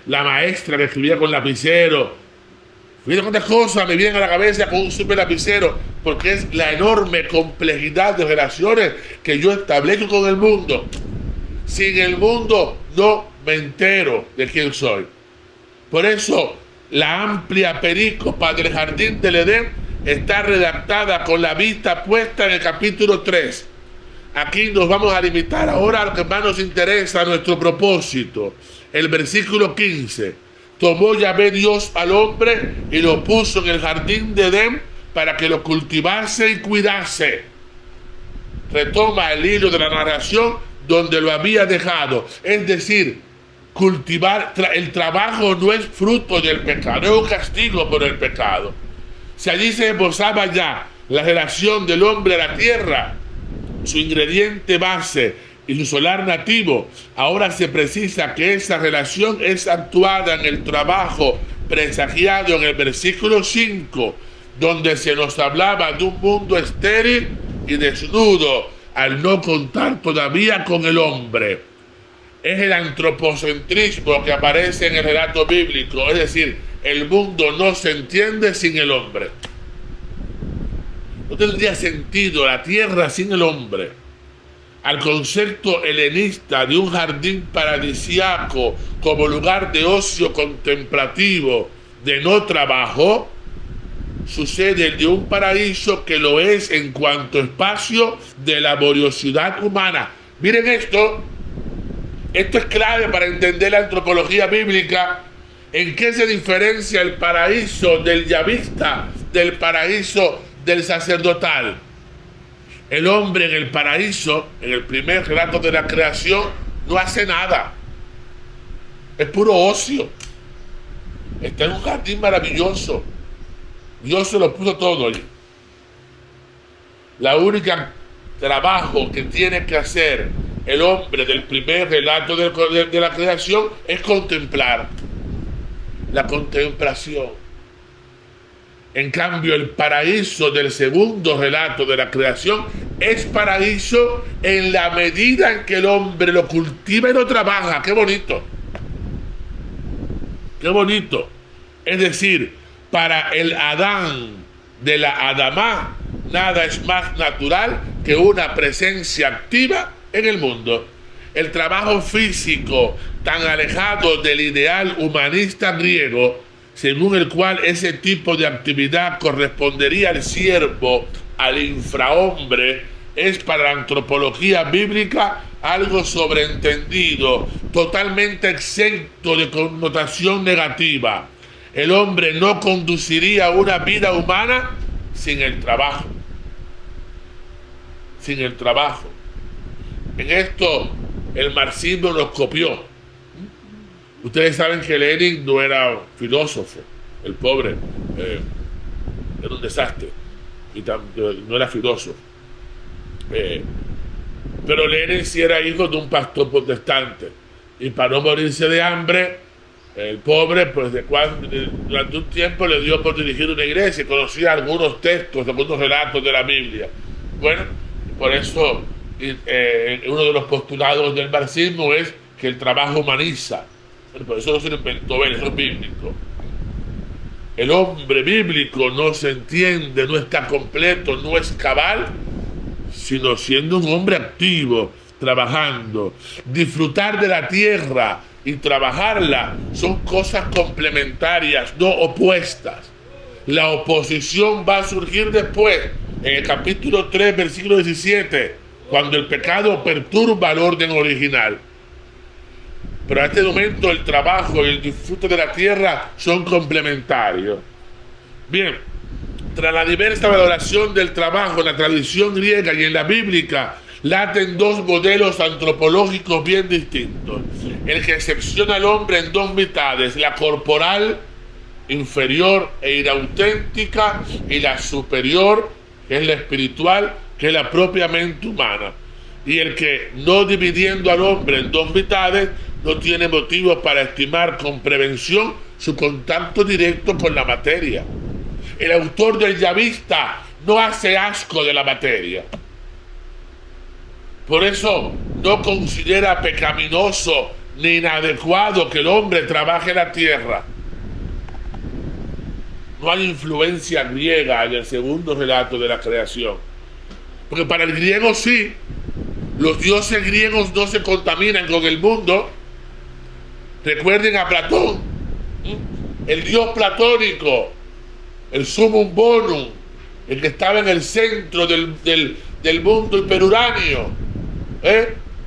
Speaker 1: la maestra que escribía con lapicero. Miren cuántas cosas me vienen a la cabeza con un super lapicero, porque es la enorme complejidad de relaciones que yo establezco con el mundo. Sin el mundo no me entero de quién soy. Por eso, la amplia perícopa del Jardín del Edén está redactada con la vista puesta en el capítulo 3. Aquí nos vamos a limitar ahora a lo que más nos interesa, a nuestro propósito. El versículo 15. Tomó Yahvé Dios al hombre y lo puso en el Jardín de Edén para que lo cultivase y cuidase. Retoma el hilo de la narración donde lo había dejado. Es decir, cultivar, el trabajo no es fruto del pecado, es un castigo por el pecado. Si allí se esbozaba ya la relación del hombre a la tierra, su ingrediente base y su solar nativo, ahora se precisa que esa relación es actuada en el trabajo presagiado en el versículo 5, donde se nos hablaba de un mundo estéril y desnudo, al no contar todavía con el hombre. Es el antropocentrismo que aparece en el relato bíblico, es decir, el mundo no se entiende sin el hombre. No tendría sentido la tierra sin el hombre. Al concepto helenista de un jardín paradisíaco como lugar de ocio contemplativo, de no trabajo, sucede el de un paraíso que lo es en cuanto espacio de laboriosidad humana. Miren esto. Esto es clave para entender la antropología bíblica. ¿En qué se diferencia el paraíso del yavista del paraíso del sacerdotal? El hombre en el paraíso, en el primer relato de la creación, no hace nada. Es puro ocio. Está en un jardín maravilloso. Dios se lo puso todo allí. La única trabajo que tiene que hacer el hombre del primer relato de la creación es contemplar. La contemplación. En cambio, el paraíso del segundo relato de la creación es paraíso en la medida en que el hombre lo cultiva y lo trabaja. ¡Qué bonito! ¡Qué bonito! Es decir, para el Adán de la Adamá, nada es más natural que una presencia activa en el mundo. El trabajo físico, tan alejado del ideal humanista griego, según el cual ese tipo de actividad correspondería al siervo, al infrahombre, es para la antropología bíblica algo sobreentendido, totalmente exento de connotación negativa. El hombre no conduciría una vida humana sin el trabajo. Sin el trabajo. En esto el marxismo nos copió. Ustedes saben que Lenin no era filósofo, el pobre, era un desastre, y no era filósofo. Pero Lenin sí era hijo de un pastor protestante, y para no morirse de hambre, el pobre, pues durante un tiempo le dio por dirigir una iglesia y conocía algunos textos, algunos relatos de la Biblia. Bueno, por eso uno de los postulados del marxismo es que el trabajo humaniza. Bueno, por eso no se lo inventó él, eso es bíblico. El hombre bíblico no se entiende, no está completo, no es cabal, sino siendo un hombre activo, trabajando. Disfrutar de la tierra y trabajarla son cosas complementarias, no opuestas. La oposición va a surgir después, en el capítulo 3, versículo 17, cuando el pecado perturba el orden original. Pero a este momento el trabajo y el disfrute de la tierra son complementarios. Bien, tras la diversa valoración del trabajo en la tradición griega y en la bíblica, laten dos modelos antropológicos bien distintos. El que secciona al hombre en dos mitades, la corporal, inferior e inauténtica, y la superior, que es la espiritual, que es la propiamente humana. Y el que, no dividiendo al hombre en dos mitades, no tiene motivos para estimar con prevención su contacto directo con la materia. El autor del Yavista no hace asco de la materia. Por eso no considera pecaminoso ni inadecuado que el hombre trabaje la tierra. No hay influencia griega en el segundo relato de la creación. Porque para el griego sí, los dioses griegos no se contaminan con el mundo. Recuerden a Platón, el dios platónico, el sumum bonum, el que estaba en el centro del mundo hiperuráneo.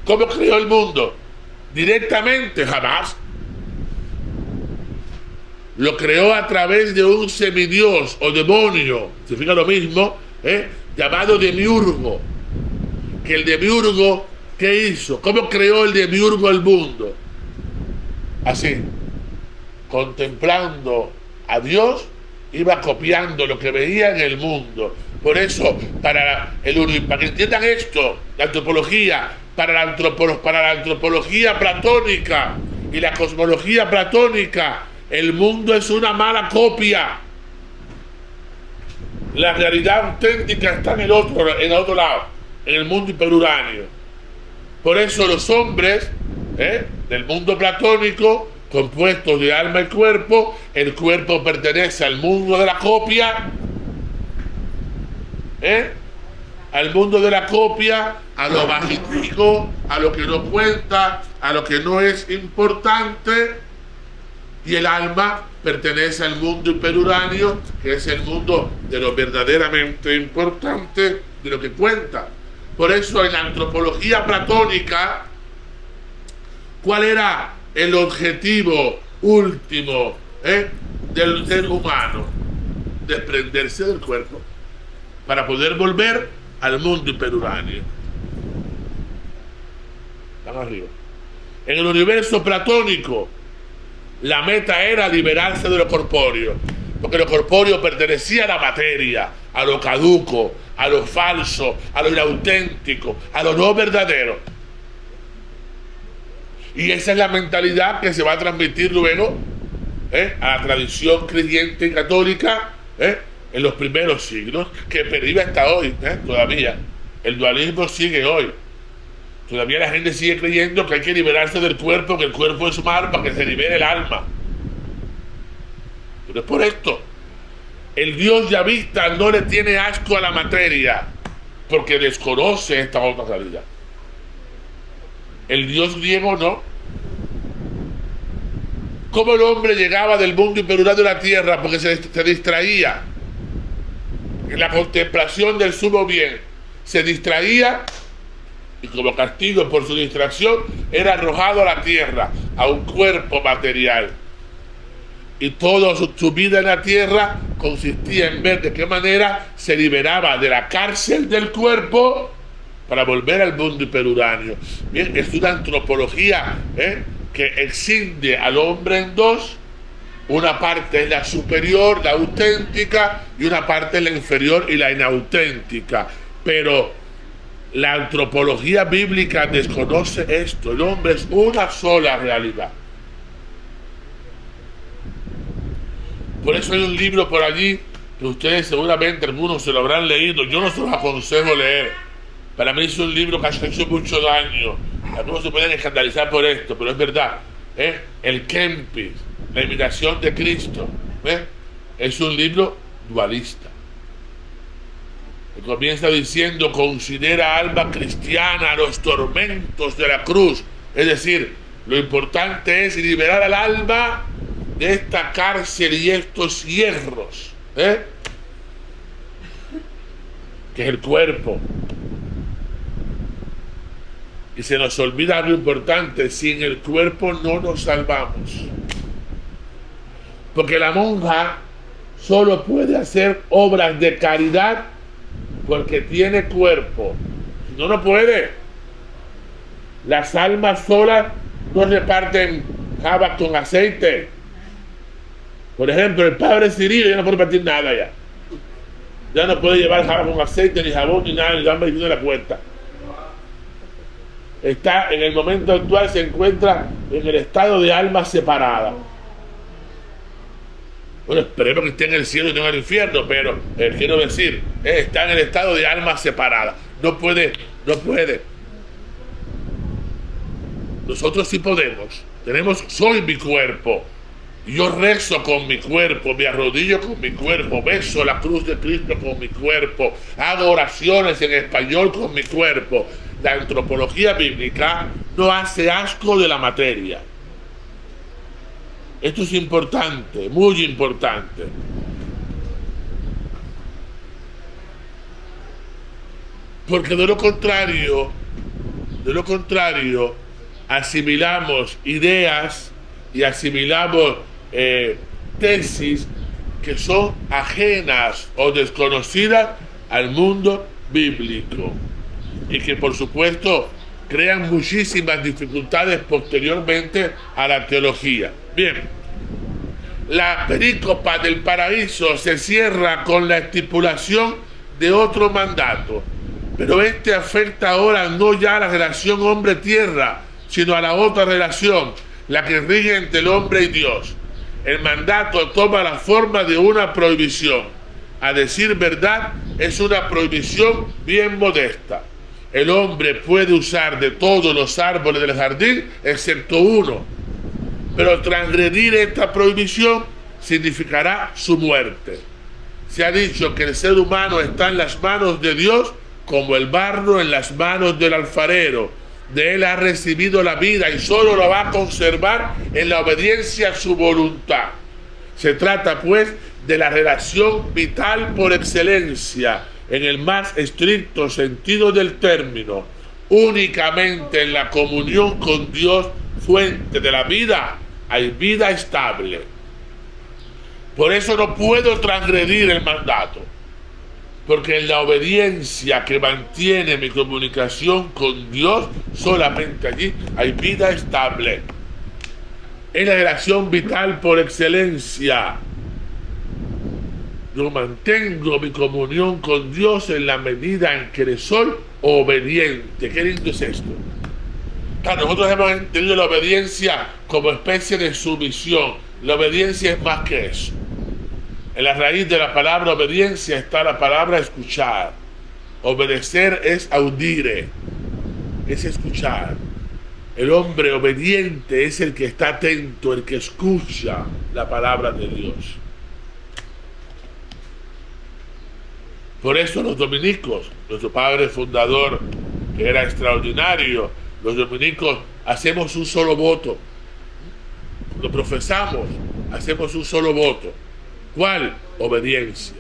Speaker 1: ¿Cómo creó el mundo? Directamente, jamás. Lo creó a través de un semidios o demonio, significa lo mismo, llamado Demiurgo. Que el Demiurgo, ¿qué hizo? ¿Cómo creó el Demiurgo el mundo? Así, contemplando a Dios, iba copiando lo que veía en el mundo. Por eso, para que entiendan esto, la antropología, para la antropología platónica y la cosmología platónica, el mundo es una mala copia. La realidad auténtica está en el otro lado, en el mundo hiperuráneo. Por eso los hombres del mundo platónico, compuestos de alma y cuerpo, el cuerpo pertenece al mundo de la copia, al mundo de la copia, a lo bajitico, a lo que no cuenta, a lo que no es importante, y el alma pertenece al mundo hiperuráneo, que es el mundo de lo verdaderamente importante, de lo que cuenta. Por eso en la antropología platónica, ¿cuál era el objetivo último del ser humano? Desprenderse del cuerpo para poder volver al mundo hiperuráneo. Están arriba. En el universo platónico, la meta era liberarse de lo corpóreo, porque lo corpóreo pertenecía a la materia, a lo caduco, a lo falso, a lo inauténtico, a lo no verdadero. Y esa es la mentalidad que se va a transmitir luego a la tradición creyente y católica en los primeros siglos, que pervive hasta hoy, todavía. El dualismo sigue hoy. Todavía la gente sigue creyendo que hay que liberarse del cuerpo, que el cuerpo es malo para que se libere el alma. Pero es por esto. El dios yavista no le tiene asco a la materia, porque desconoce esta otra realidad. El dios griego no. ¿Cómo el hombre llegaba del mundo hiperuráneo de la tierra? Porque se distraía en la contemplación del sumo bien. Se distraía y como castigo por su distracción era arrojado a la tierra, a un cuerpo material. Y toda su vida en la tierra consistía en ver de qué manera se liberaba de la cárcel del cuerpo para volver al mundo hiperuráneo. Bien, es una antropología que extiende al hombre en dos. Una parte es la superior, la auténtica, y una parte es la inferior y la inauténtica. Pero la antropología bíblica desconoce esto. El hombre es una sola realidad. Por eso hay un libro por allí que ustedes seguramente algunos se lo habrán leído. Yo no se los aconsejo leer. Para mí es un libro que ha hecho mucho daño. Algunos se pueden escandalizar por esto, pero es verdad. El Kempis, la imitación de Cristo, es un libro dualista. Que comienza diciendo: considera alma cristiana los tormentos de la cruz. Es decir, lo importante es liberar al alma de esta cárcel y estos hierros, que es el cuerpo. Y se nos olvida lo importante: sin el cuerpo no nos salvamos. Porque la monja solo puede hacer obras de caridad porque tiene cuerpo. Si no, no puede. Las almas solas no reparten habas con aceite. Por ejemplo, el padre Cirilo ya no puede repartir nada ya. Ya no puede llevar habas con aceite, ni jabón, ni nada, ni darme en la puerta. Está en el momento actual, se encuentra en el estado de alma separada. Bueno, esperemos que esté en el cielo y no en el infierno, pero quiero decir, está en el estado de alma separada. No puede. Nosotros sí podemos. Soy mi cuerpo. Yo rezo con mi cuerpo, me arrodillo con mi cuerpo, beso la cruz de Cristo con mi cuerpo, hago oraciones en español con mi cuerpo. La antropología bíblica no hace asco de la materia. Esto es importante, muy importante. Porque de lo contrario, asimilamos ideas y asimilamos tesis que son ajenas o desconocidas al mundo bíblico y que por supuesto crean muchísimas dificultades posteriormente a la teología. Bien, la perícopa del paraíso se cierra con la estipulación de otro mandato, pero este afecta ahora no ya a la relación hombre-tierra, sino a la otra relación, la que rige entre el hombre y Dios. El mandato toma la forma de una prohibición. A decir verdad, es una prohibición bien modesta. El hombre puede usar de todos los árboles del jardín, excepto uno. Pero transgredir esta prohibición significará su muerte. Se ha dicho que el ser humano está en las manos de Dios como el barro en las manos del alfarero. De él ha recibido la vida y solo lo va a conservar en la obediencia a su voluntad. Se trata pues de la relación vital por excelencia, en el más estricto sentido del término. Únicamente en la comunión con Dios, fuente de la vida, hay vida estable. Por eso no puedo transgredir el mandato, porque en la obediencia que mantiene mi comunicación con Dios, solamente allí hay vida estable. Es la relación vital por excelencia. Yo mantengo mi comunión con Dios en la medida en que le soy obediente. ¿Qué lindo es esto? Claro, nosotros hemos entendido la obediencia como especie de sumisión. La obediencia es más que eso. En la raíz de la palabra obediencia está la palabra escuchar. Obedecer es audire, es escuchar. El hombre obediente es el que está atento, el que escucha la palabra de Dios. Por eso los dominicos, nuestro padre fundador, que era extraordinario, los dominicos hacemos un solo voto. Lo profesamos, hacemos un solo voto. ¿Cuál? Obediencia.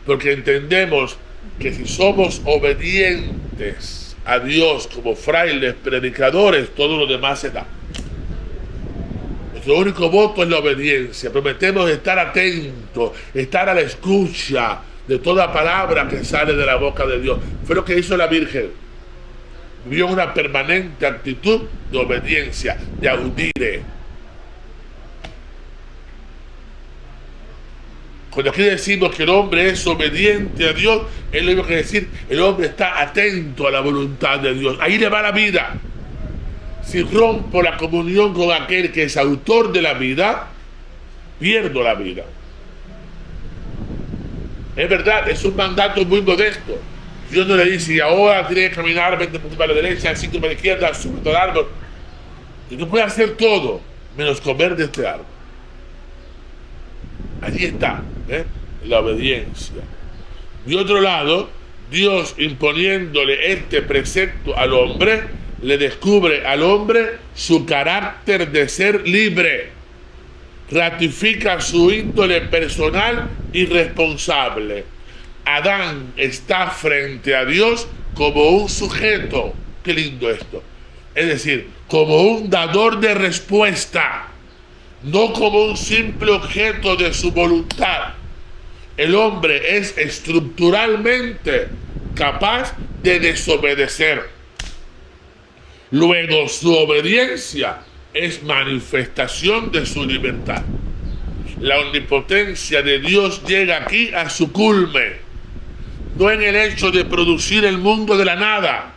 Speaker 1: Porque entendemos que si somos obedientes a Dios como frailes, predicadores, todo lo demás se da. Nuestro único voto es la obediencia. Prometemos estar atentos, estar a la escucha de toda palabra que sale de la boca de Dios. Fue lo que hizo la Virgen. Vivió una permanente actitud de obediencia, de audire. Cuando aquí decimos que el hombre es obediente a Dios, es lo mismo que decir, el hombre está atento a la voluntad de Dios. Ahí le va la vida. Si rompo la comunión con aquel que es autor de la vida, pierdo la vida. Es verdad, es un mandato muy modesto. Dios no le dice, y ahora tiene que caminar 20 puntos para la derecha, 5 para la izquierda, sube todo el árbol. Y no puede hacer todo, menos comer de este árbol. Allí está, la obediencia. De otro lado, Dios imponiéndole este precepto al hombre, le descubre al hombre su carácter de ser libre. Ratifica su índole personal y responsable. Adán está frente a Dios como un sujeto. Qué lindo esto. Es decir, como un dador de respuesta, no como un simple objeto de su voluntad. El hombre es estructuralmente capaz de desobedecer. Luego su obediencia es manifestación de su libertad. La omnipotencia de Dios llega aquí a su culmen, no en el hecho de producir el mundo de la nada,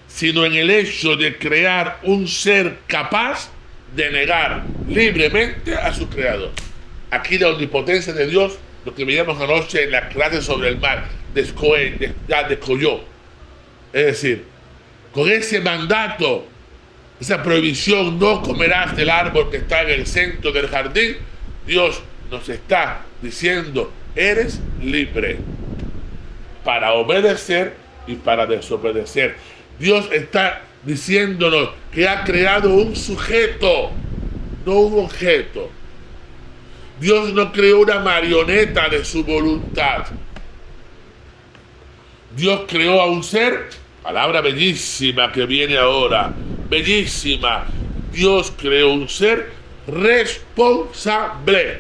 Speaker 1: sino en el hecho de crear un ser capaz de negar libremente a su creador. Aquí la omnipotencia de Dios, lo que veíamos anoche en la clase sobre el mar, descolló. Es decir, con ese mandato, esa prohibición, no comerás del árbol que está en el centro del jardín, Dios nos está diciendo, eres libre para obedecer y para desobedecer. Dios está diciéndonos que ha creado un sujeto, no un objeto. Dios no creó una marioneta de su voluntad. Dios creó a un ser, palabra bellísima que viene ahora, bellísima. Dios creó un ser responsable.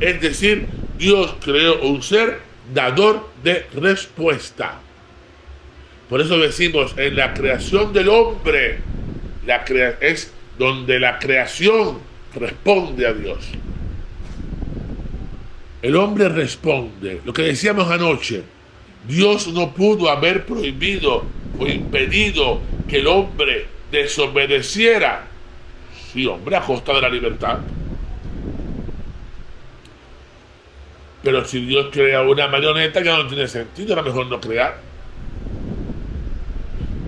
Speaker 1: Es decir, Dios creó un ser dador de respuesta. Por eso decimos, en la creación del hombre, es donde la creación responde a Dios. El hombre responde. Lo que decíamos anoche, Dios no pudo haber prohibido o impedido que el hombre desobedeciera. Sí, hombre, a costa de la libertad. Pero si Dios crea una marioneta, ya no tiene sentido, era mejor no crear.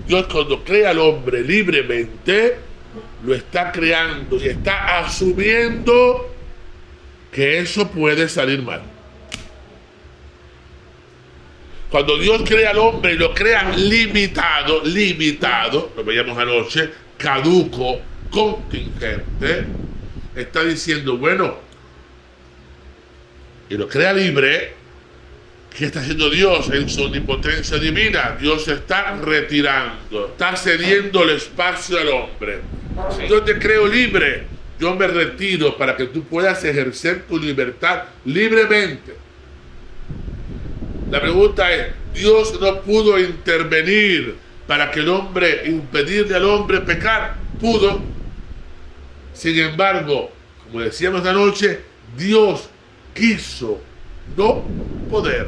Speaker 1: Dios, cuando crea al hombre libremente, lo está creando y está asumiendo que eso puede salir mal. Cuando Dios crea al hombre y lo crea limitado, lo veíamos anoche, caduco, contingente, está diciendo, bueno, y lo crea libre. ¿Qué está haciendo Dios en su omnipotencia divina? Dios se está retirando, está cediendo el espacio al hombre. Si yo te creo libre, yo me retiro para que tú puedas ejercer tu libertad libremente. La pregunta es, ¿Dios no pudo intervenir para que el hombre, impedirle al hombre pecar? Pudo. Sin embargo, como decíamos anoche, Dios quiso no poder.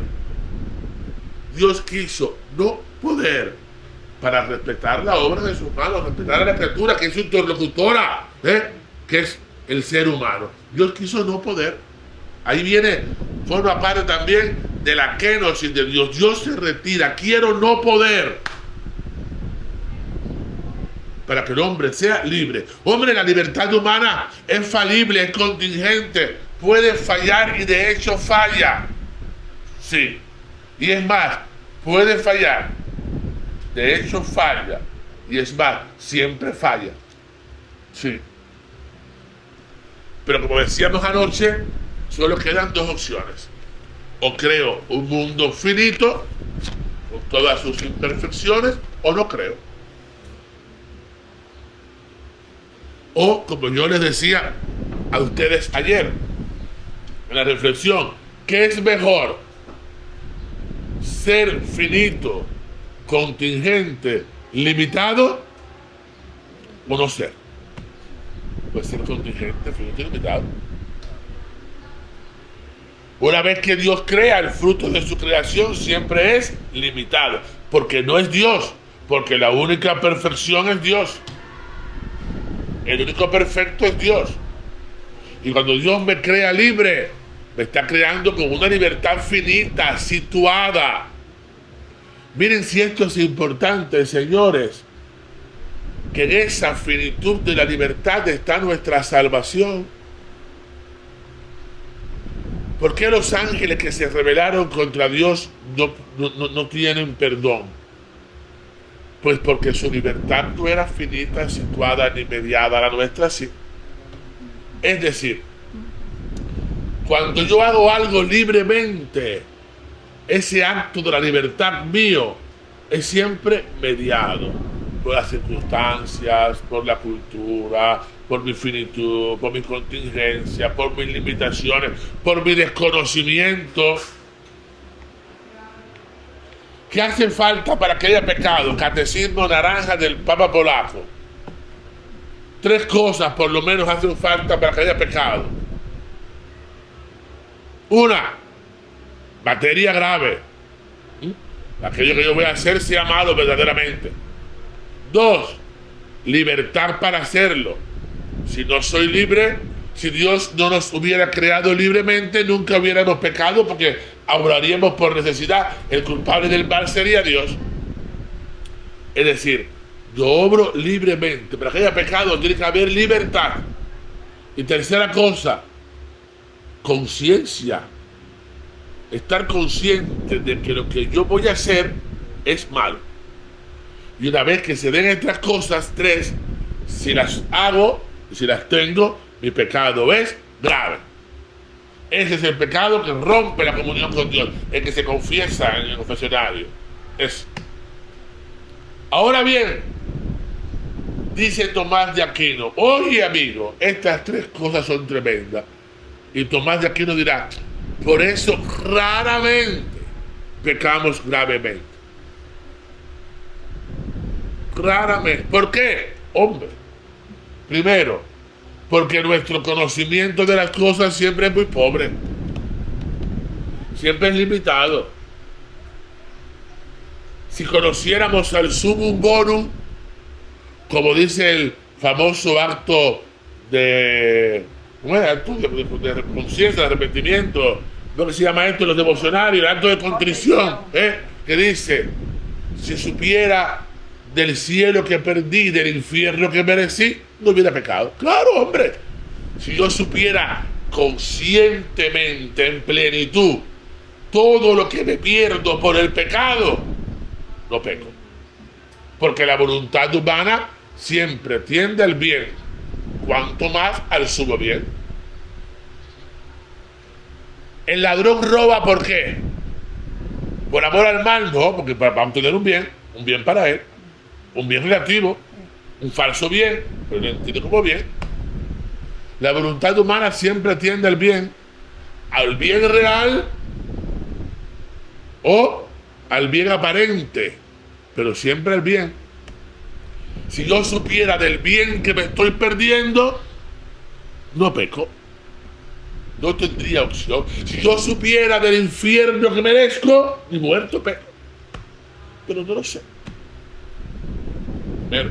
Speaker 1: Dios quiso no poder para respetar la obra de sus manos, respetar a la criatura que es su interlocutora, que es el ser humano. Dios quiso no poder. Ahí viene, forma parte también de la kenosis de Dios. Dios se retira, quiero no poder, para que el hombre sea libre. Hombre, la libertad humana es falible, es contingente, puede fallar y de hecho falla. Sí. Y es más, puede fallar. De hecho falla. Y es más, siempre falla. Sí. Pero como decíamos anoche, solo quedan dos opciones. O creo un mundo finito, con todas sus imperfecciones, o no creo. O, como yo les decía a ustedes ayer, en la reflexión, ¿qué es mejor? ¿Ser finito, contingente, limitado o no ser? Pues ser contingente, finito y limitado. Una vez que Dios crea, el fruto de su creación siempre es limitado, porque no es Dios, porque la única perfección es Dios. El único perfecto es Dios. Y cuando Dios me crea libre, me está creando con una libertad finita, situada. Miren si esto es importante, señores, que en esa finitud de la libertad está nuestra salvación. ¿Por qué los ángeles que se rebelaron contra Dios no tienen perdón? Pues porque su libertad no era finita, situada ni mediada, la nuestra sí. Es decir, cuando yo hago algo libremente, ese acto de la libertad mío es siempre mediado por las circunstancias, por la cultura, por mi finitud, por mi contingencia, por mis limitaciones, por mi desconocimiento. ¿Qué hace falta para que haya pecado? Catecismo naranja del Papa Polaco. 3 cosas por lo menos hacen falta para que haya pecado. 1, materia grave. Aquello que yo voy a hacer sea malo verdaderamente. 2, libertad para hacerlo. Si no soy libre, si Dios no nos hubiera creado libremente, nunca hubiéramos pecado porque obraríamos por necesidad. El culpable del mal sería Dios. Es decir, yo obro libremente. Para que haya pecado tiene que haber libertad. Y tercera cosa, conciencia. Estar consciente de que lo que yo voy a hacer es malo. Y una vez que se den estas cosas, 3, si las hago, si las tengo, mi pecado es grave. Ese es el pecado que rompe la comunión con Dios, el que se confiesa en el confesionario. Ahora bien, dice Tomás de Aquino, oye amigo, estas 3 cosas son tremendas. Y Tomás de Aquino dirá, por eso raramente pecamos gravemente. Raramente. ¿Por qué? Hombre, primero, porque nuestro conocimiento de las cosas siempre es muy pobre. Siempre es limitado. Si conociéramos al sumum bonum, como dice el famoso acto de conciencia, de arrepentimiento, lo que se llama esto en los devocionarios, el acto de contrición, que dice, si supiera del cielo que perdí, del infierno que merecí, no hubiera pecado. Claro, hombre, si yo supiera conscientemente, en plenitud, todo lo que me pierdo por el pecado, no peco. Porque la voluntad humana siempre tiende al bien, cuanto más al sumo bien. El ladrón roba, ¿por qué? Por amor al mal, no, porque para obtener un bien para él, un bien relativo, un falso bien, pero lo entiende como bien. La voluntad humana siempre tiende al bien real o al bien aparente, pero siempre al bien. Si yo supiera del bien que me estoy perdiendo, no peco. No tendría opción. Si yo supiera del infierno que merezco, ni muerto peco. Pero no lo sé. Primero.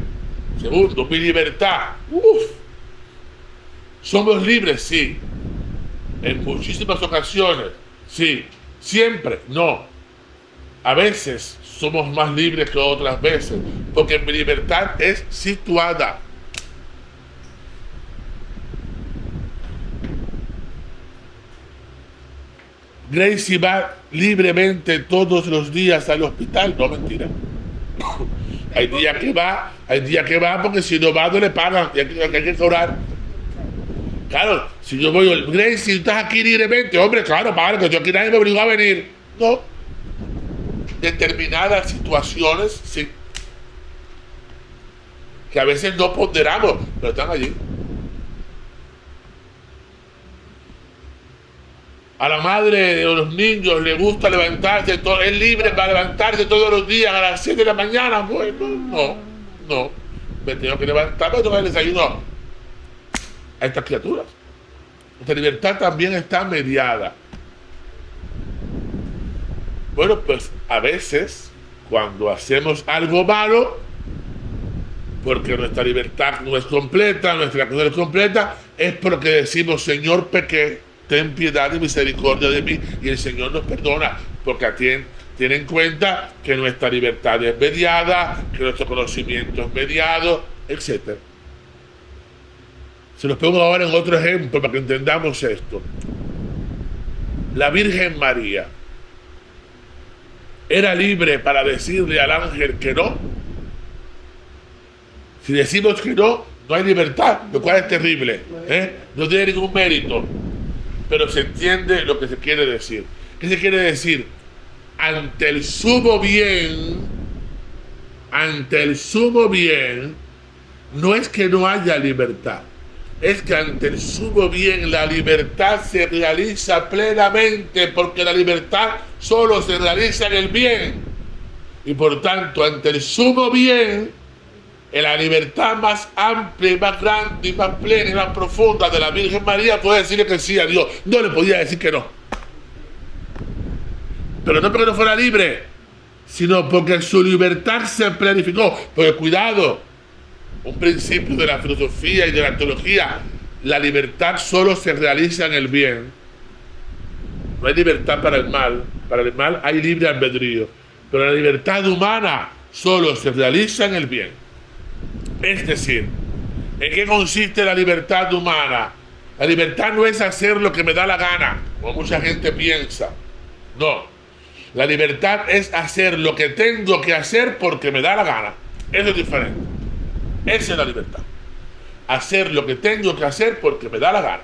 Speaker 1: Segundo, mi libertad. Somos libres, sí. En muchísimas ocasiones, sí. Siempre, no. A veces somos más libres que otras veces, porque mi libertad es situada. Gracie va libremente todos los días al hospital. No, mentira. Hay días que va porque si no va no le pagan y hay que cobrar. Claro, si yo voy, Gracie, estás aquí libremente, hombre, claro, padre, que yo aquí nadie me obligó a venir. No. Determinadas situaciones, sí. que a veces no ponderamos, pero están allí. A la madre de los niños le gusta levantarse, es libre para levantarse todos los días a las 7 de la mañana. Bueno, no. Me tengo que levantar para tomar el desayuno a estas criaturas. Esta libertad también está mediada. Bueno, pues a veces, cuando hacemos algo malo, porque nuestra libertad no es completa, nuestra cosa no es completa, es porque decimos, Señor, pequé, ten piedad y misericordia de mí, y el Señor nos perdona, porque tiene en cuenta que nuestra libertad es mediada, que nuestro conocimiento es mediado, etc. Se los pongo ahora en otro ejemplo para que entendamos esto. La Virgen María era libre para decirle al ángel que no. Si decimos que no, no hay libertad, lo cual es terrible, no tiene ningún mérito. Pero se entiende lo que se quiere decir. ¿Qué se quiere decir? Ante el sumo bien, no es que no haya libertad, es que ante el sumo bien la libertad se realiza plenamente, porque la libertad solo se realiza en el bien. Y por tanto, ante el sumo bien, en la libertad más amplia, más grande y más plena y más profunda de la Virgen María, puede decirle que sí a Dios. No le podía decir que no. Pero no porque no fuera libre, sino porque su libertad se planificó. Porque cuidado, un principio de la filosofía y de la teología, la libertad solo se realiza en el bien. No hay libertad para el mal. Para el mal hay libre albedrío. Pero la libertad humana solo se realiza en el bien. Es decir, ¿en qué consiste la libertad humana? La libertad no es hacer lo que me da la gana, como mucha gente piensa. No. La libertad es hacer lo que tengo que hacer porque me da la gana. Eso es diferente. Esa es la libertad. Hacer lo que tengo que hacer porque me da la gana.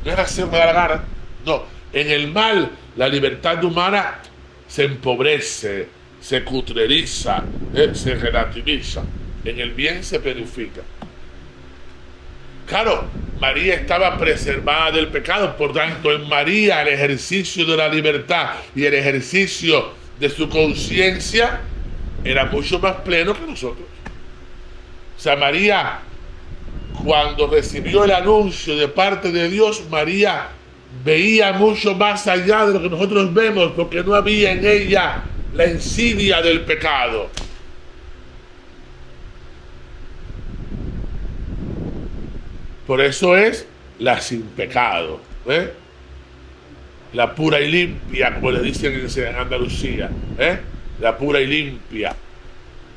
Speaker 1: No es hacer me da la gana. No. En el mal, la libertad humana se empobrece, se cutreriza, se relativiza. En el bien se purifica. Claro, María estaba preservada del pecado, por tanto, en María el ejercicio de la libertad y el ejercicio de su conciencia era mucho más pleno que nosotros. O sea, María, cuando recibió el anuncio de parte de Dios, María veía mucho más allá de lo que nosotros vemos, porque no había en ella la insidia del pecado. Por eso es la sin pecado, la pura y limpia, como le dicen en Andalucía, la pura y limpia.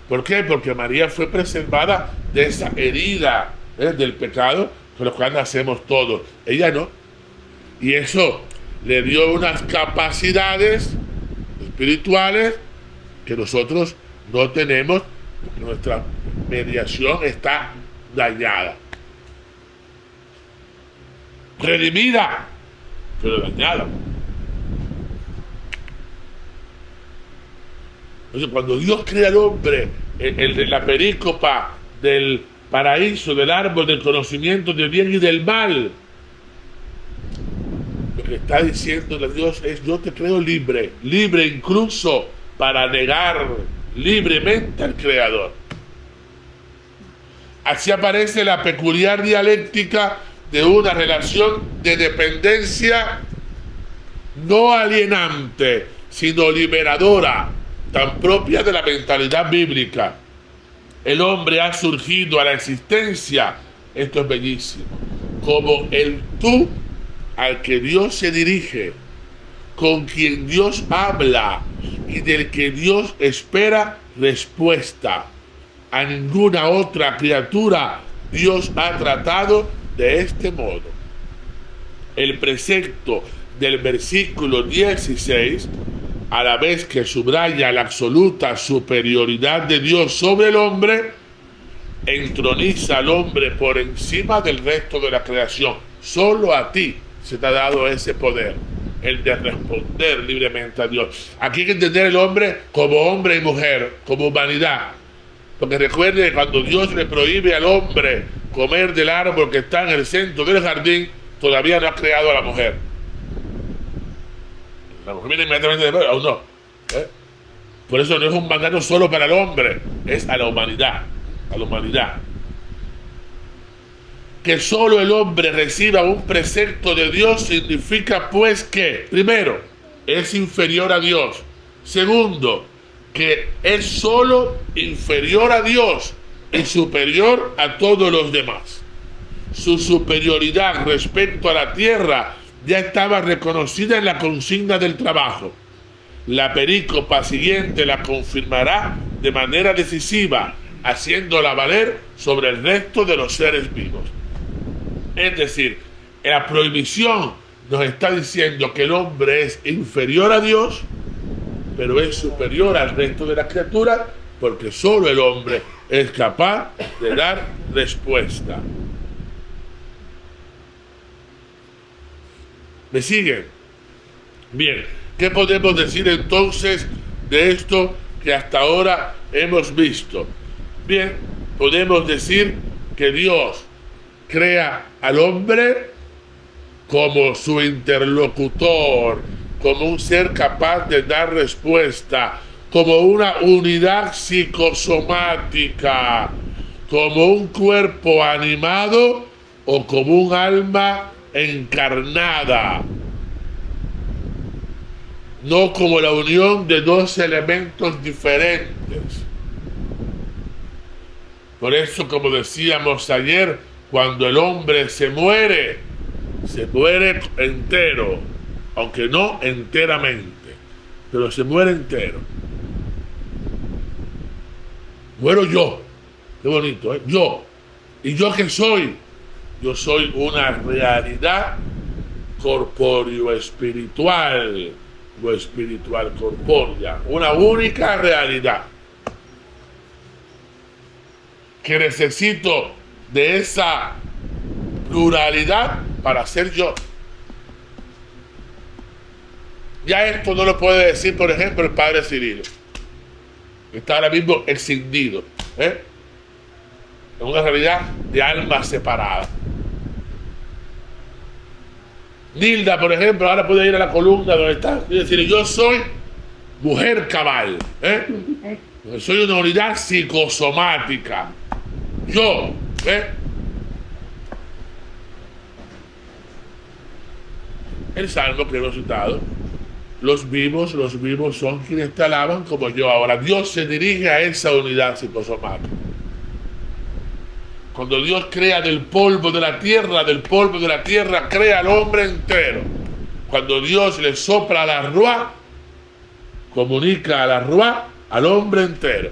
Speaker 1: ¿Por qué? Porque María fue preservada de esa herida del pecado con lo cual nacemos todos. Ella no. Y eso le dio unas capacidades espirituales que nosotros no tenemos, porque nuestra mediación está dañada. Redimida, pero dañada. Entonces, cuando Dios crea al hombre en la perícopa del paraíso, del árbol del conocimiento del bien y del mal, lo que está diciendo a Dios es: yo te creo libre, libre incluso para negar libremente al Creador. Así aparece la peculiar dialéctica de una relación de dependencia no alienante, sino liberadora, tan propia de la mentalidad bíblica. El hombre ha surgido a la existencia, esto es bellísimo, como el tú al que Dios se dirige, con quien Dios habla y del que Dios espera respuesta. A ninguna otra criatura Dios ha tratado de este modo. El precepto del versículo 16, a la vez que subraya la absoluta superioridad de Dios sobre el hombre, entroniza al hombre por encima del resto de la creación. Solo a ti se te ha dado ese poder, el de responder libremente a Dios. Aquí hay que entender el hombre como hombre y mujer, como humanidad. Porque recuerde que cuando Dios le prohíbe al hombre comer del árbol que está en el centro del jardín, todavía no ha creado a la mujer. La mujer viene inmediatamente después, aún no. Por eso no es un mandato solo para el hombre, es a la humanidad. A la humanidad. Que solo el hombre reciba un precepto de Dios significa pues que, primero, es inferior a Dios. Segundo, que es solo inferior a Dios y superior a todos los demás. Su superioridad respecto a la tierra ya estaba reconocida en la consigna del trabajo. La perícopa siguiente la confirmará de manera decisiva, haciéndola valer sobre el resto de los seres vivos. Es decir, la prohibición nos está diciendo que el hombre es inferior a Dios, pero es superior al resto de las criaturas, porque solo el hombre es capaz de dar respuesta. ¿Me siguen? Bien, ¿qué podemos decir entonces de esto que hasta ahora hemos visto? Bien, podemos decir que Dios crea al hombre como su interlocutor, como un ser capaz de dar respuesta, como una unidad psicosomática, como un cuerpo animado o como un alma encarnada, no como la unión de dos elementos diferentes. Por eso, como decíamos ayer, cuando el hombre se muere entero, aunque no enteramente, pero se muere entero. Muero yo, qué bonito, ¿eh? Yo. ¿Y yo qué soy? Yo soy una realidad corpóreo-espiritual, o espiritual corpórea, una única realidad que necesito de esa pluralidad para ser yo. Ya esto no lo puede decir, por ejemplo, el padre Cirilo, que está ahora mismo escindido, en una realidad de almas separadas. Nilda, por ejemplo, ahora puede ir a la columna donde está y decir: yo soy mujer cabal, soy una unidad psicosomática. Yo, el salmo que hemos citado: los vivos son quienes te alaban como yo. Ahora, Dios se dirige a esa unidad psicosomática. Cuando Dios crea del polvo de la tierra crea al hombre entero. Cuando Dios le sopla a la ruá, comunica a la ruá al hombre entero.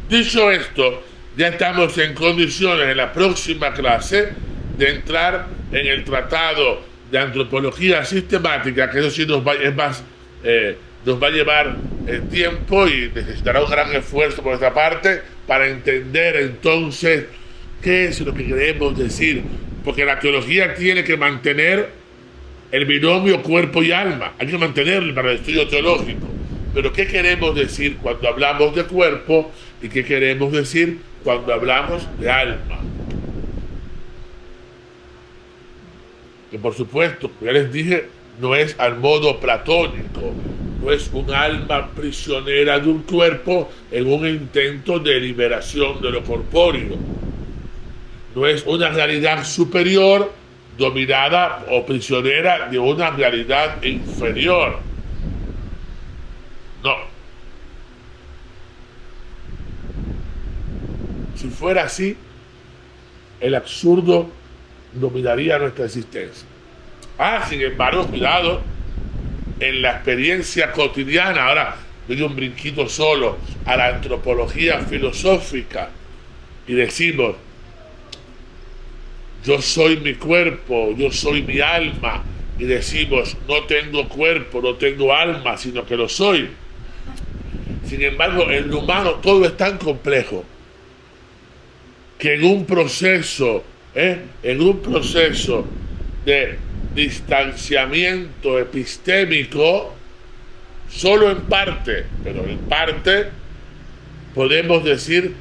Speaker 1: Dicho esto, ya estamos en condiciones en la próxima clase de entrar en el tratado de antropología sistemática, que eso sí nos va a llevar tiempo y necesitará un gran esfuerzo por nuestra parte para entender entonces qué es lo que queremos decir, porque la teología tiene que mantener el binomio cuerpo y alma, hay que mantenerlo para el estudio teológico. Pero ¿qué queremos decir cuando hablamos de cuerpo y qué queremos decir cuando hablamos de alma? Que por supuesto, como ya les dije, no es al modo platónico, no es un alma prisionera de un cuerpo en un intento de liberación de lo corpóreo. No es una realidad superior dominada o prisionera de una realidad inferior. No. Si fuera así, el absurdo dominaría nuestra existencia. Sin embargo, cuidado, en la experiencia cotidiana, ahora doy un brinquito solo a la antropología filosófica y decimos: yo soy mi cuerpo, yo soy mi alma, y decimos: no tengo cuerpo, no tengo alma, sino que lo soy. Sin embargo, en lo humano todo es tan complejo que en un proceso de distanciamiento epistémico, solo en parte, pero en parte, podemos decir,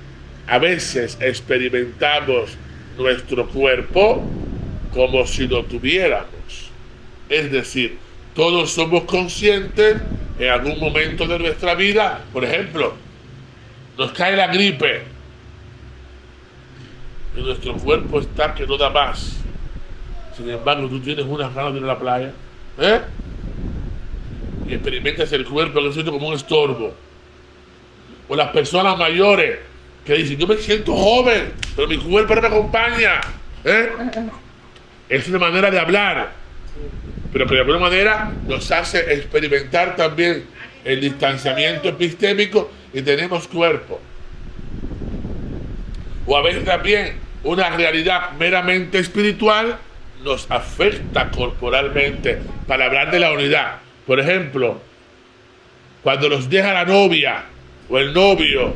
Speaker 1: a veces experimentamos nuestro cuerpo como si lo tuviéramos. Es decir, todos somos conscientes en algún momento de nuestra vida, por ejemplo, nos cae la gripe y nuestro cuerpo está que no da más. Sin embargo, tú tienes unas ganas de ir a la playa, y experimentas el cuerpo que se siente como un estorbo. O las personas mayores que dicen, yo me siento joven, pero mi cuerpo no me acompaña. Es una manera de hablar, pero que de alguna manera nos hace experimentar también el distanciamiento epistémico y tenemos cuerpo. O a veces también una realidad meramente espiritual nos afecta corporalmente para hablar de la unidad. Por ejemplo, cuando nos deja la novia o el novio,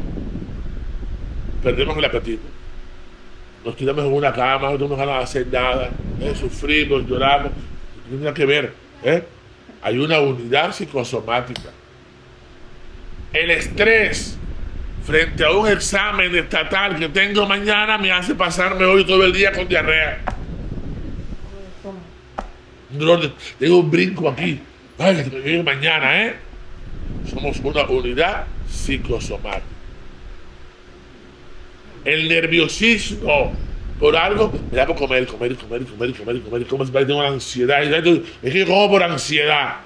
Speaker 1: perdemos el apetito. Nos tiramos en una cama, no tenemos ganas de hacer nada, sufrimos, lloramos. No tiene nada que ver. Hay una unidad psicosomática. El estrés frente a un examen estatal que tengo mañana me hace pasarme hoy todo el día con diarrea. Tengo un brinco aquí. Ay, que llegue mañana, Somos una unidad psicosomática. El nerviosismo por algo, me da por comer, como si tengo una ansiedad. Es que como por ansiedad.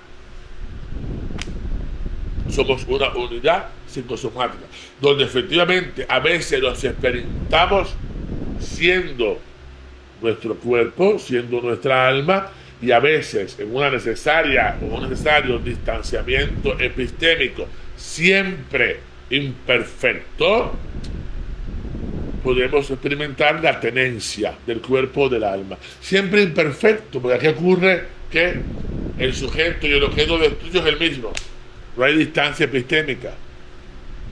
Speaker 1: Somos una unidad psicosomática, donde efectivamente a veces nos experimentamos siendo nuestro cuerpo, siendo nuestra alma, y a veces en una necesaria o un necesario distanciamiento epistémico, siempre imperfecto, podemos experimentar la tenencia del cuerpo o del alma. Siempre imperfecto, porque aquí ocurre que el sujeto y el objeto de estudio es el mismo. No hay distancia epistémica.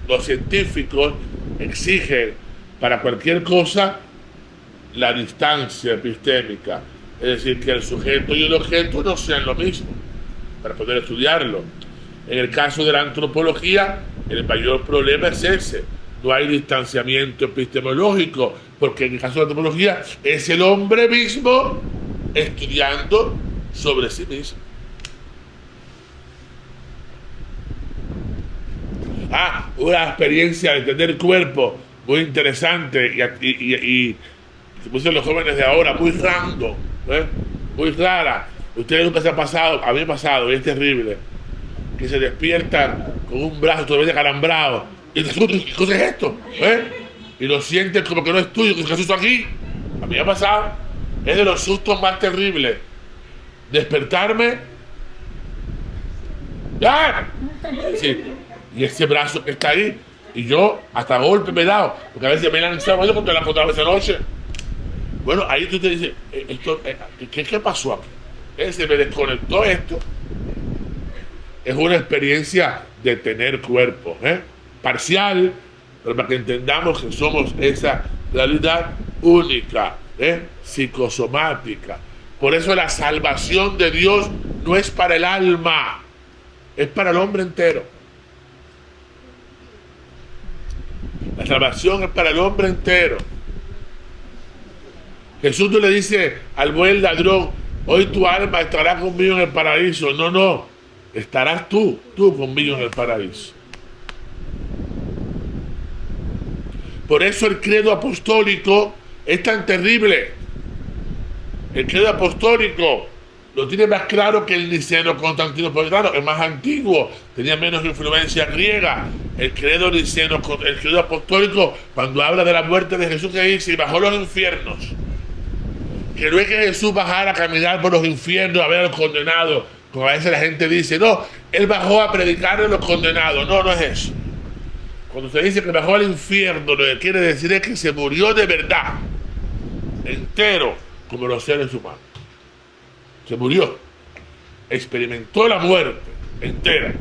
Speaker 1: Los científicos exigen para cualquier cosa la distancia epistémica. Es decir, que el sujeto y el objeto no sean lo mismo para poder estudiarlo. En el caso de la antropología, el mayor problema es ese. No hay distanciamiento epistemológico, porque en el caso de la antropología es el hombre mismo estudiando sobre sí mismo. Una experiencia de tener cuerpo muy interesante y como dicen los jóvenes de ahora, muy random, muy rara. Ustedes nunca se ha pasado, a mí me ha pasado, y es terrible, que se despiertan con un brazo todavía acalambrado. Y te preguntan, ¿qué cosa es esto? Y lo sientes como que no es tuyo, que es susto aquí. A mí me ha pasado. Es de los sustos más terribles. Despertarme. ¡Ah! Sí. Y ese brazo que está ahí, y yo hasta golpe me he dado, porque a veces me he lanzado contra la esa noche. Bueno, ahí tú te dices, ¿qué pasó aquí? Se me desconectó esto. Es una experiencia de tener cuerpo, parcial, pero para que entendamos que somos esa realidad única, psicosomática. Por eso la salvación de Dios no es para el alma, es para el hombre entero. La salvación es para el hombre entero. Jesús no le dice al buen ladrón, hoy tu alma estará conmigo en el paraíso. No, estarás tú conmigo en el paraíso. Por eso el credo apostólico es tan terrible. El credo apostólico lo tiene más claro que el niceno constantinopolitano, es más antiguo, tenía menos influencia griega. El credo niceno, el credo apostólico, cuando habla de la muerte de Jesús, que dice, y bajó los infiernos. Que no es que Jesús bajara a caminar por los infiernos a ver a los condenados, como a veces la gente dice, no, él bajó a predicar a los condenados. No es eso. Cuando se dice que bajó al infierno, lo que quiere decir es que se murió de verdad, entero, como los seres humanos. Se murió, experimentó la muerte entera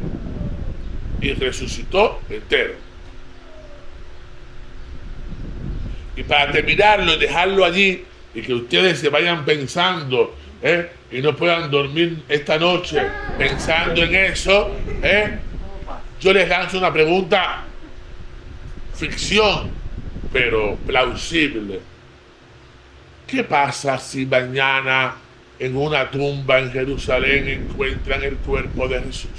Speaker 1: y resucitó entero. Y para terminarlo y dejarlo allí y que ustedes se vayan pensando y no puedan dormir esta noche pensando en eso, yo les lanzo una pregunta ficción, pero plausible. ¿Qué pasa si mañana en una tumba en Jerusalén encuentran el cuerpo de Jesús?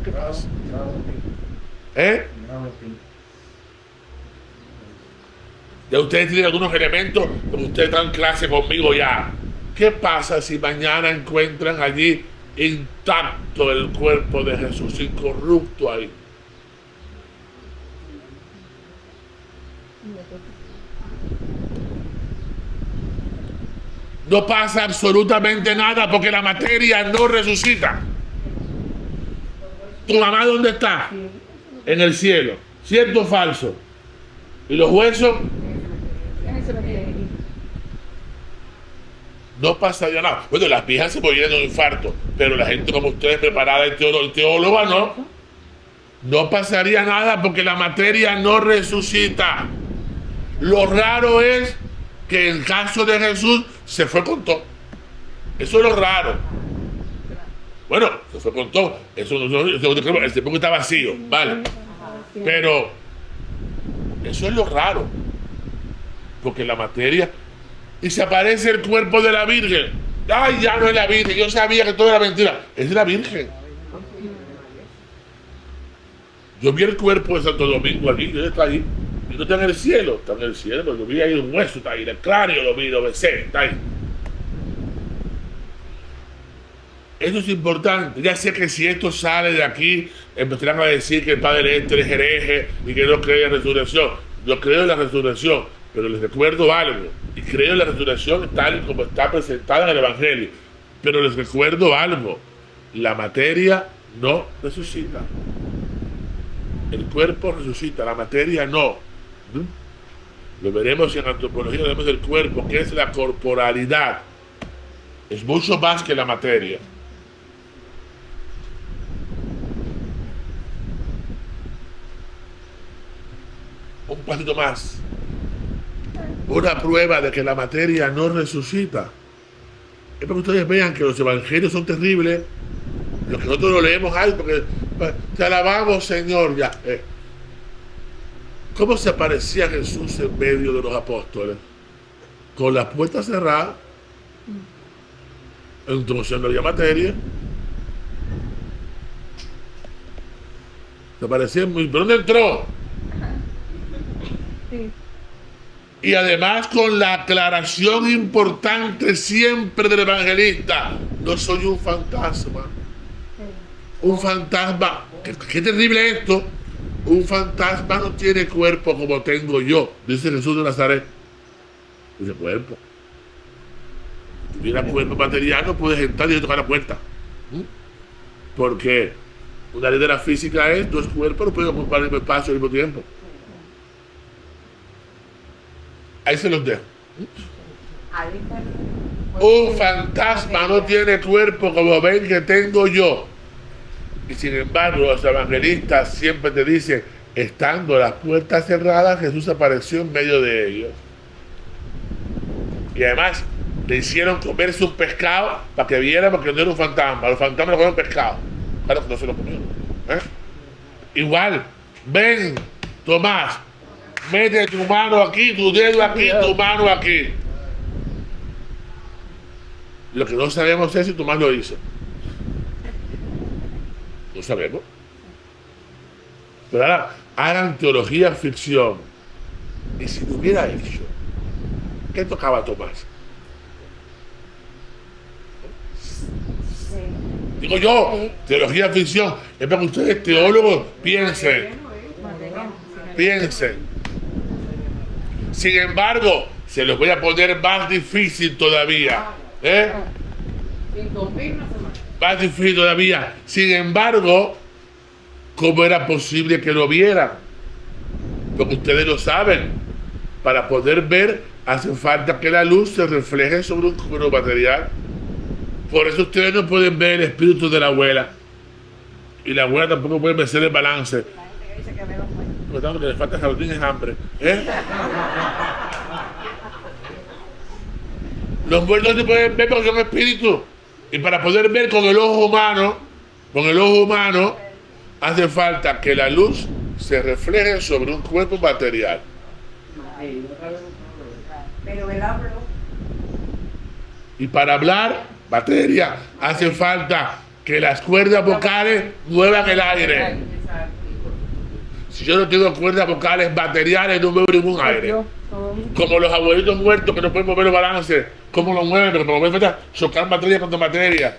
Speaker 1: ¿Qué pasa? Ya ustedes tienen algunos elementos, pero ustedes están en clase conmigo ya. ¿Qué pasa si mañana encuentran allí intacto el cuerpo de Jesús, incorrupto ahí? No pasa absolutamente nada porque la materia no resucita. ¿Tu mamá dónde está? En el cielo. ¿Cierto o falso? ¿Y los huesos? No pasaría nada. Bueno, las viejas se morían de un infarto, pero la gente como ustedes preparada en teóloga, no. No pasaría nada porque la materia no resucita. Lo raro es que en el caso de Jesús se fue con todo. Eso es lo raro. Bueno, se fue con todo. El sepulcro está vacío, ¿vale? Pero eso es lo raro. Porque la materia... Y se aparece el cuerpo de la Virgen. Ay, ya no es la Virgen. Yo sabía que todo era mentira. Es la Virgen. Yo vi el cuerpo de Santo Domingo aquí. Yo está ahí. Y no está en el cielo. Está en el cielo. Pero yo vi ahí un hueso. Está ahí. El cráneo lo vi, lo besé. Está ahí. Eso es importante. Ya sé que si esto sale de aquí, empezarán a decir que el Padre Este es hereje y que no cree en la resurrección. Yo creo en la resurrección, pero les recuerdo algo. Y creo en la resurrección tal y como está presentada en el Evangelio. Pero les recuerdo algo. La materia no resucita. El cuerpo resucita, la materia no. Lo veremos en antropología, veremos el cuerpo, que es la corporalidad. Es mucho más que la materia. Un pasito más. Una prueba de que la materia no resucita es para que ustedes vean que los evangelios son terribles. Los que nosotros lo leemos algo porque te alabamos, Señor. Ya. ¿Cómo se aparecía Jesús en medio de los apóstoles? Con las puertas cerradas. Entonces no había materia. Se aparecía muy... ¿Pero dónde entró? Sí. Y además con la aclaración importante siempre del evangelista: no soy un fantasma. Un fantasma, qué terrible esto. Un fantasma no tiene cuerpo como tengo yo, dice Jesús de Nazaret. Dice cuerpo. Si tuviera cuerpo material no puedes entrar y tocar la puerta. Porque una ley de la física es: dos cuerpos no pueden ocupar el mismo espacio al mismo tiempo. Ahí se los dejo. Un fantasma no tiene cuerpo como ven que tengo yo. Y sin embargo, los evangelistas siempre te dicen: estando las puertas cerradas, Jesús apareció en medio de ellos. Y además le hicieron comerse un pescado para que viera, porque no era un fantasma. Los fantasmas no comieron pescado. Claro que no se lo comieron. Igual, ven, Tomás, mete tu mano aquí, tu dedo aquí, tu mano aquí. Lo que no sabemos es si Tomás lo hizo. No sabemos. Pero ahora hagan teología ficción. Y si lo hubiera hecho, ¿qué tocaba a Tomás? Digo yo, teología ficción. Es para que ustedes, teólogos, piensen. Sin embargo, se los voy a poner más difícil todavía. Más difícil todavía. Sin embargo, ¿cómo era posible que lo vieran? Porque ustedes lo saben. Para poder ver, hace falta que la luz se refleje sobre un cuerpo material. Por eso ustedes no pueden ver el espíritu de la abuela. Y la abuela tampoco puede vencer el balance. Por tanto, que le falta jardín es hambre. Los muertos se pueden ver porque son espíritus. Y para poder ver con el ojo humano, hace falta que la luz se refleje sobre un cuerpo material.
Speaker 2: Pero el hablo.
Speaker 1: Y para hablar, materia, hace falta que las cuerdas vocales muevan el aire. Si yo no tengo cuerdas vocales materiales, no muevo ningún aire. Como los abuelitos muertos que no pueden mover los balances. ¿Cómo lo mueven? Pero para mover, chocar materia contra materia.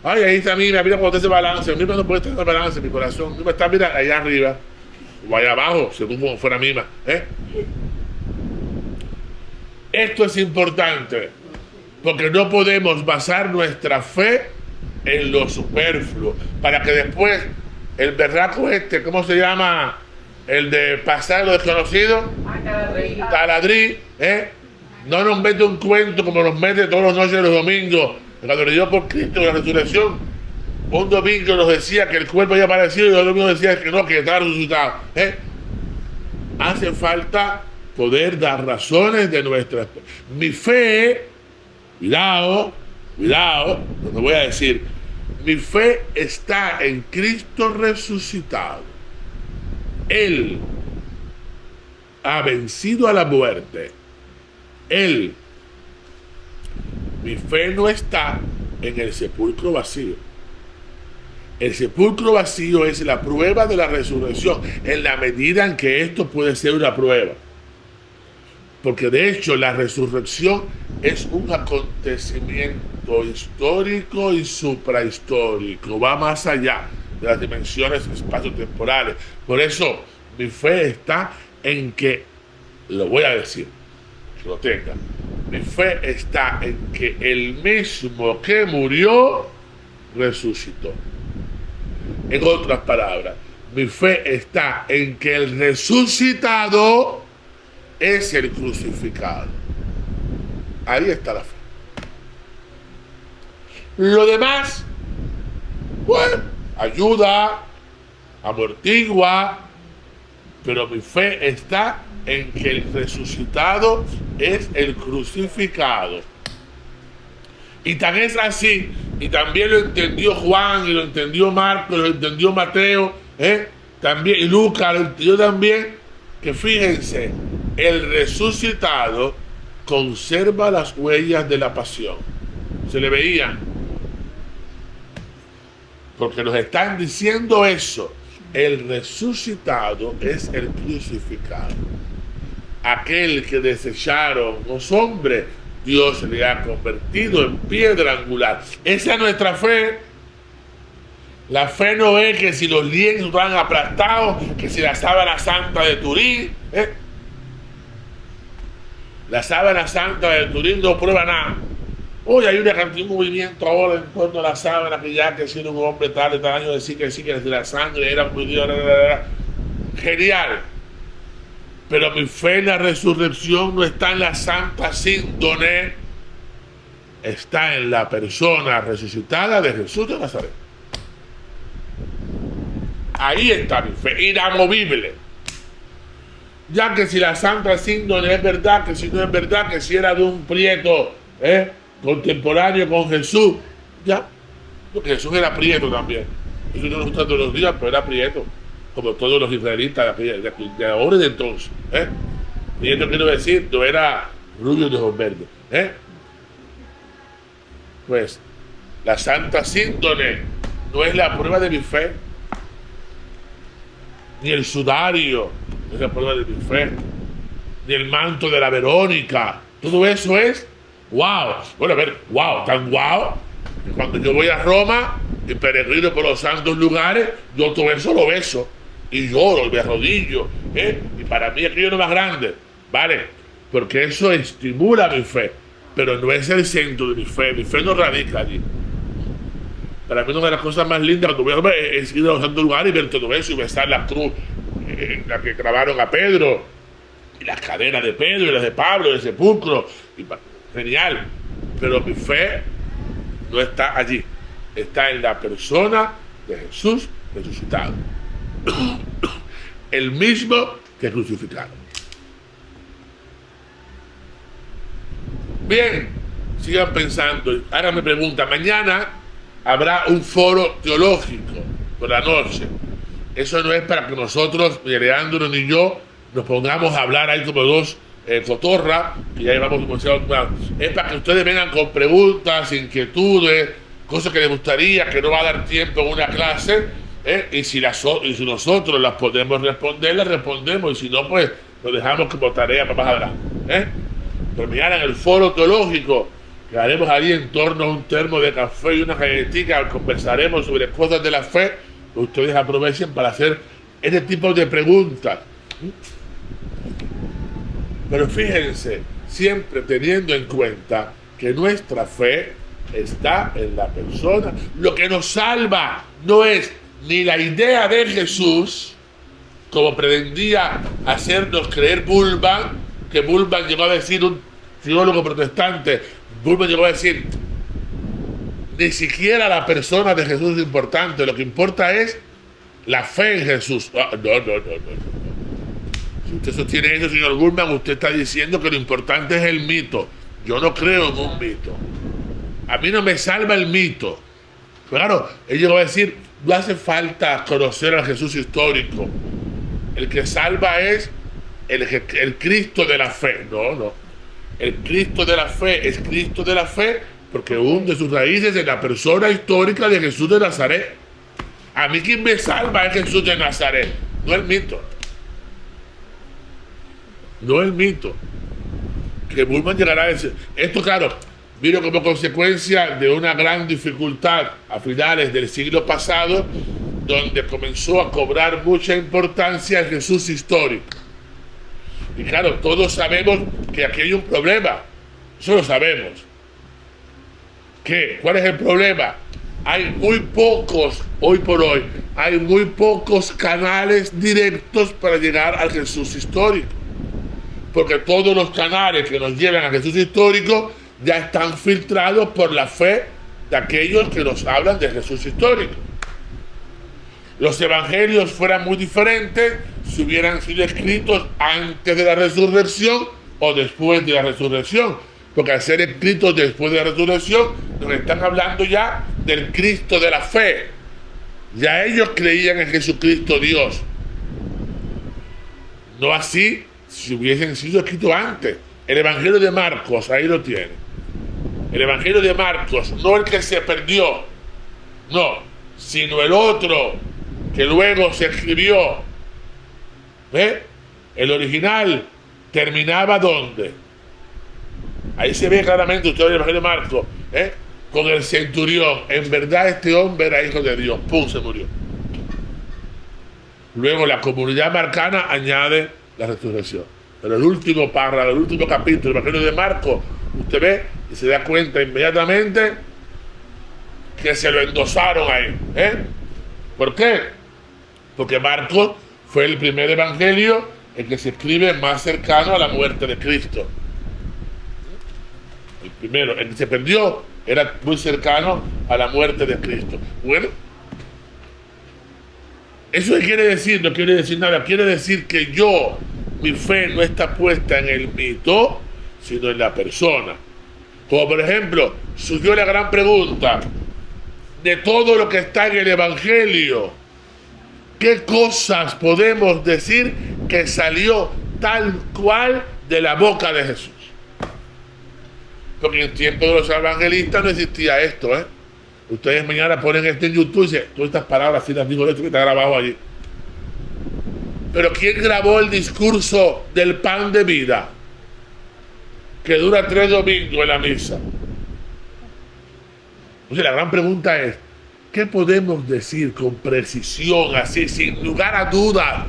Speaker 1: Ay, ahí está, mira cuando está ese balance. Mira no puede estar ese balance, mi corazón. Mira está, mira, allá arriba. O allá abajo, según como fuera misma. Esto es importante. Porque no podemos basar nuestra fe en lo superfluo. Para que después el berraco ¿cómo se llama? El de pasar lo desconocido. Taladrí. No nos mete un cuento como nos mete todos los noches de los domingos. Cuando le dio por Cristo la resurrección, un domingo nos decía que el cuerpo había aparecido y el domingo decía que no, que estaba resucitado. Hace falta poder dar razones de nuestra fe. Mi fe, cuidado, lo que voy a decir, mi fe está en Cristo resucitado. Él ha vencido a la muerte. Mi fe no está en el sepulcro vacío. El sepulcro vacío es la prueba de la resurrección, en la medida en que esto puede ser una prueba. Porque de hecho la resurrección es un acontecimiento histórico y suprahistórico. Va más allá de las dimensiones espaciotemporales. Por eso mi fe está en que, lo voy a decir, que lo tenga. Mi fe está en que el mismo que murió, resucitó. En otras palabras, mi fe está en que el resucitado es el crucificado. Ahí está la fe. Lo demás, bueno, ayuda, amortigua, pero mi fe está en que el resucitado es el crucificado. Y tan es así, y también lo entendió Juan, y lo entendió Marcos, y lo entendió Mateo, también, y Lucas lo entendió también, que fíjense, el resucitado conserva las huellas de la pasión. Se le veían. Porque nos están diciendo eso. El resucitado es el crucificado. Aquel que desecharon los hombres, Dios le ha convertido en piedra angular. Esa es nuestra fe. La fe no es que si los lienzos están aplastados, que si la sábana santa de Turín, la sábana santa de Turín no prueba nada. Hoy hay un movimiento ahora en torno a la sábana que ya que si era un hombre tal de tal año decir que sí, que la sangre era muy Dios, genial. Pero mi fe en la resurrección no está en la santa síndone, está en la persona resucitada de Jesús de Nazaret. Ahí está mi fe, inamovible. Ya que si la santa síndone es verdad, que si no es verdad, que si era de un prieto contemporáneo con Jesús, ya, porque Jesús era prieto también. Eso no nos gusta todos los días, pero era prieto, como todos los israelitas de ahora y de entonces. Prieto quiero decir, no era rubio de ojos verdes. Pues la santa síndone no es la prueba de mi fe, ni el sudario no es la prueba de mi fe, ni el manto de la Verónica. Todo eso es wow. Bueno, a ver, wow, tan wow que cuando yo voy a Roma y peregrino por los santos lugares, yo todo eso lo beso y lloro, me arrodillo, y para mí aquello es lo más grande, ¿vale? Porque eso estimula mi fe, pero no es el centro de mi fe no radica allí. Para mí una de las cosas más lindas cuando voy a Roma es ir a los santos lugares y ver todo eso y besar la cruz en la que grabaron a Pedro, y las cadenas de Pedro y las de Pablo, del sepulcro, y genial, pero mi fe no está allí, está en la persona de Jesús resucitado. El mismo que crucificaron. Bien, sigan pensando. Ahora me pregunta, mañana habrá un foro teológico. por la noche. Eso no es para que nosotros, ni Leandro ni yo, nos pongamos a hablar ahí como dos cotorras, que ya llevamos demasiado. Es para que ustedes vengan con preguntas, inquietudes, cosas que les gustaría, que no va a dar tiempo en una clase, y si nosotros las podemos responder, las respondemos, y si no, pues lo dejamos como tarea para más adelante. Pero mirar en el foro teológico, que haremos ahí en torno a un termo de café y una galletita, conversaremos sobre cosas de la fe, que ustedes aprovechen para hacer este tipo de preguntas. Pero fíjense, siempre teniendo en cuenta que nuestra fe está en la persona. Lo que nos salva no es ni la idea de Jesús, como pretendía hacernos creer Bultmann, que Bultmann llegó a decir, un teólogo protestante, Bultmann llegó a decir, ni siquiera la persona de Jesús es importante, lo que importa es la fe en Jesús. No. Si usted sostiene eso, señor Bultmann, usted está diciendo que lo importante es el mito. Yo no creo en un mito. A mí no me salva el mito. Pero claro, él llegó a decir, no hace falta conocer al Jesús histórico. El que salva es el Cristo de la fe. No. El Cristo de la fe es Cristo de la fe porque hunde sus raíces en la persona histórica de Jesús de Nazaret. A mí quien me salva es Jesús de Nazaret, no el mito. No el mito. Que Bultmann llegará a decir. Esto, claro, vino como consecuencia de una gran dificultad a finales del siglo pasado, donde comenzó a cobrar mucha importancia el Jesús histórico. Y claro, todos sabemos que aquí hay un problema. Eso lo sabemos. ¿Cuál es el problema? Hay muy pocos, hoy por hoy, hay muy pocos canales directos para llegar al Jesús histórico. Porque todos los canales que nos llevan al Jesús histórico ya están filtrados por la fe de aquellos que nos hablan de Jesús histórico. Los evangelios fueran muy diferentes si hubieran sido escritos antes de la resurrección o después de la resurrección. Porque al ser escritos después de la resurrección, nos están hablando ya del Cristo de la fe. Ya ellos creían en Jesucristo Dios. No así si hubiesen sido escritos antes. El Evangelio de Marcos, ahí lo tiene. El Evangelio de Marcos, no el que se perdió, no, sino el otro que luego se escribió. ¿Ve? El original terminaba ¿dónde? Ahí se ve claramente usted en el Evangelio de Marcos, con el centurión. En verdad este hombre era hijo de Dios. ¡Pum! Se murió. Luego la comunidad marcana añade la resurrección. Pero el último párrafo, el último capítulo del Evangelio de Marcos, usted ve y se da cuenta inmediatamente que se lo endosaron ahí. ¿Por qué? Porque Marcos fue el primer evangelio en que se escribe más cercano a la muerte de Cristo. El primero, el que se perdió, era muy cercano a la muerte de Cristo. Bueno, ¿eso qué quiere decir? No quiere decir nada. Quiere decir que mi fe no está puesta en el mito, sino en la persona. Como por ejemplo, surgió la gran pregunta de todo lo que está en el Evangelio. ¿Qué cosas podemos decir que salió tal cual de la boca de Jesús? Porque en el tiempo de los evangelistas no existía esto, Ustedes mañana ponen esto en YouTube y dicen, todas estas palabras sí las digo esto que está grabado allí. Pero ¿quién grabó el discurso del pan de vida? Que dura 3 domingos en la misa. O sea, la gran pregunta es, ¿qué podemos decir con precisión, así, sin lugar a dudas,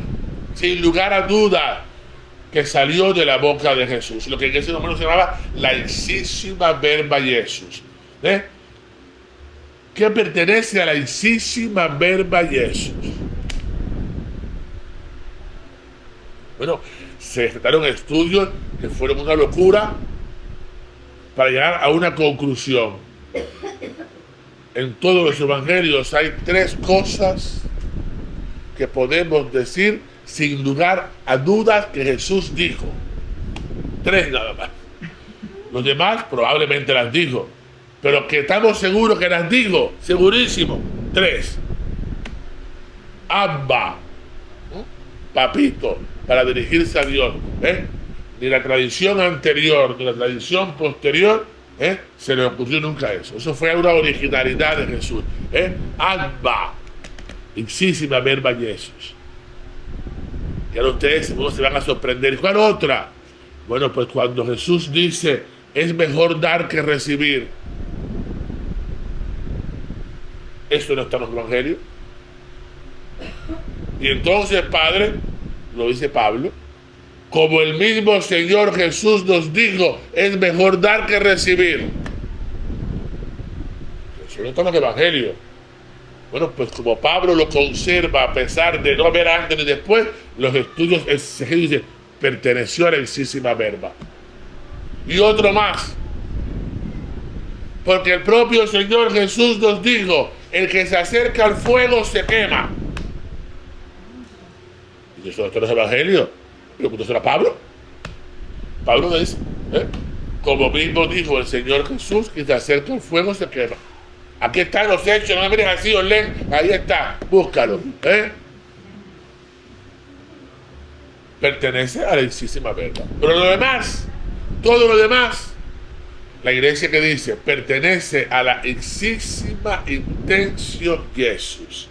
Speaker 1: que salió de la boca de Jesús? Lo que en ese momento se llamaba laicísima verba Jesús. ¿Qué pertenece a la laicísima verba Jesús? Bueno, se trataron estudios que fueron una locura para llegar a una conclusión. En todos los evangelios hay 3 cosas que podemos decir sin lugar a dudas que Jesús dijo. 3 nada más. Los demás probablemente las dijo, pero que estamos seguros que las dijo, segurísimo, 3. Abba, papito, para dirigirse a Dios. Ni la tradición anterior ni la tradición posterior se le ocurrió nunca eso. Eso fue una originalidad de Jesús. Abba, ipsísima verba Jesús. Y ahora ustedes seguro se van a sorprender. ¿Cuál otra? Bueno, pues cuando Jesús dice, es mejor dar que recibir. ¿Eso no está en los evangelios? Y entonces, Padre, lo dice Pablo, como el mismo Señor Jesús nos dijo, es mejor dar que recibir. Eso no está en los evangelios. Bueno, pues como Pablo lo conserva a pesar de no haber antes ni después, los estudios exegetos dicen, perteneció a la ipsísima verba. Y otro más, porque el propio Señor Jesús nos dijo, el que se acerca al fuego se quema. Y eso está en los evangelios. ¿Pero cuándo será Pablo? Pablo dice, como mismo dijo el Señor Jesús, que se acerca al fuego se quema. Aquí están los hechos, no me mires así, Orlen, ahí está, búscalo. Pertenece a la ipsísima verba. Pero lo demás, todo lo demás, la iglesia que dice, pertenece a la ipsísima intentio Jesús.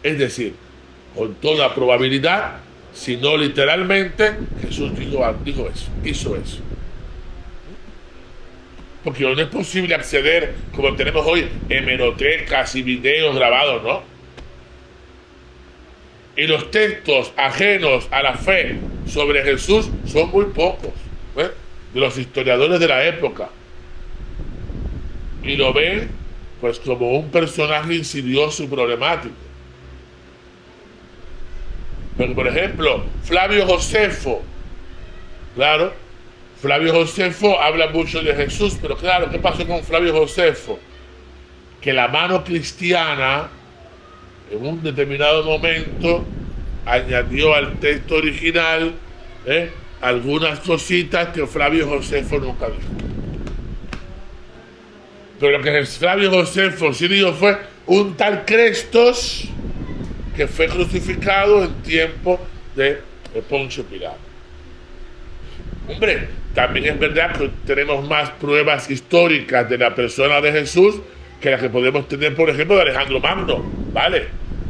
Speaker 1: Es decir, con toda probabilidad, si no literalmente, Jesús dijo eso, hizo eso. Porque no es posible acceder, como tenemos hoy, hemerotecas y videos grabados, ¿no? Y los textos ajenos a la fe sobre Jesús son muy pocos, de los historiadores de la época. Y lo ven, pues, como un personaje insidioso y problemático. Pero, por ejemplo, Flavio Josefo, claro, Flavio Josefo habla mucho de Jesús, pero claro, ¿qué pasó con Flavio Josefo? Que la mano cristiana, en un determinado momento, añadió al texto original algunas cositas que Flavio Josefo nunca dijo. Pero lo que Flavio Josefo sí dijo fue un tal Crestos que fue crucificado en tiempo de Poncio Pilato. Hombre, también es verdad que tenemos más pruebas históricas de la persona de Jesús que las que podemos tener, por ejemplo, de Alejandro Magno, ¿vale?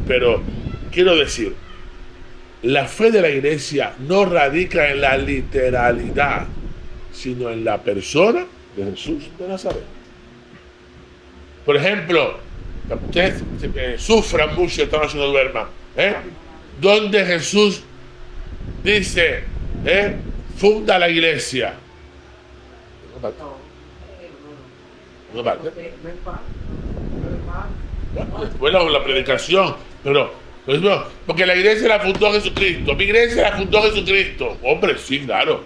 Speaker 1: Pero quiero decir, la fe de la iglesia no radica en la literalidad, sino en la persona de Jesús de Nazaret. Por ejemplo, ustedes sufran mucho esta noche, no duerman, donde Jesús dice, funda la iglesia. No parte. Después la predicación, pero porque la iglesia la fundó Jesucristo. Mi iglesia la fundó Jesucristo. Hombre, sí, claro.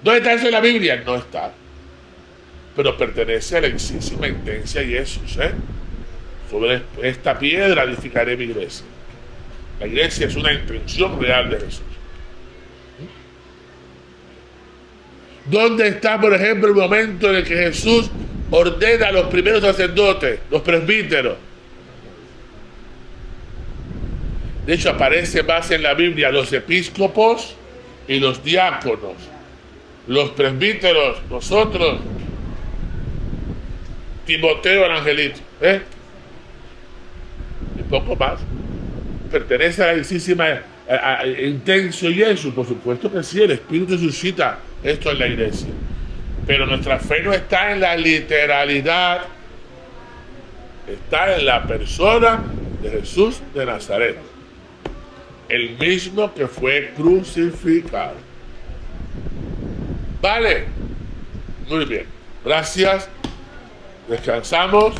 Speaker 1: ¿Dónde está eso en la Biblia? No está. Pero pertenece a la ipsísima intentia Jesús. Sobre esta piedra edificaré mi iglesia. La iglesia es una intención real de Jesús. ¿Dónde está, por ejemplo, el momento en el que Jesús ordena a los primeros sacerdotes, los presbíteros? De hecho, aparece más en la Biblia los episcopos y los diáconos. Los presbíteros, nosotros, Timoteo, el angelito, y poco más. Pertenece a la ipsísima intenso Jesús, por supuesto que sí, el Espíritu suscita esto en la iglesia. Pero nuestra fe no está en la literalidad, está en la persona de Jesús de Nazaret, el mismo que fue crucificado. ¿Vale? Muy bien. Gracias. Descansamos.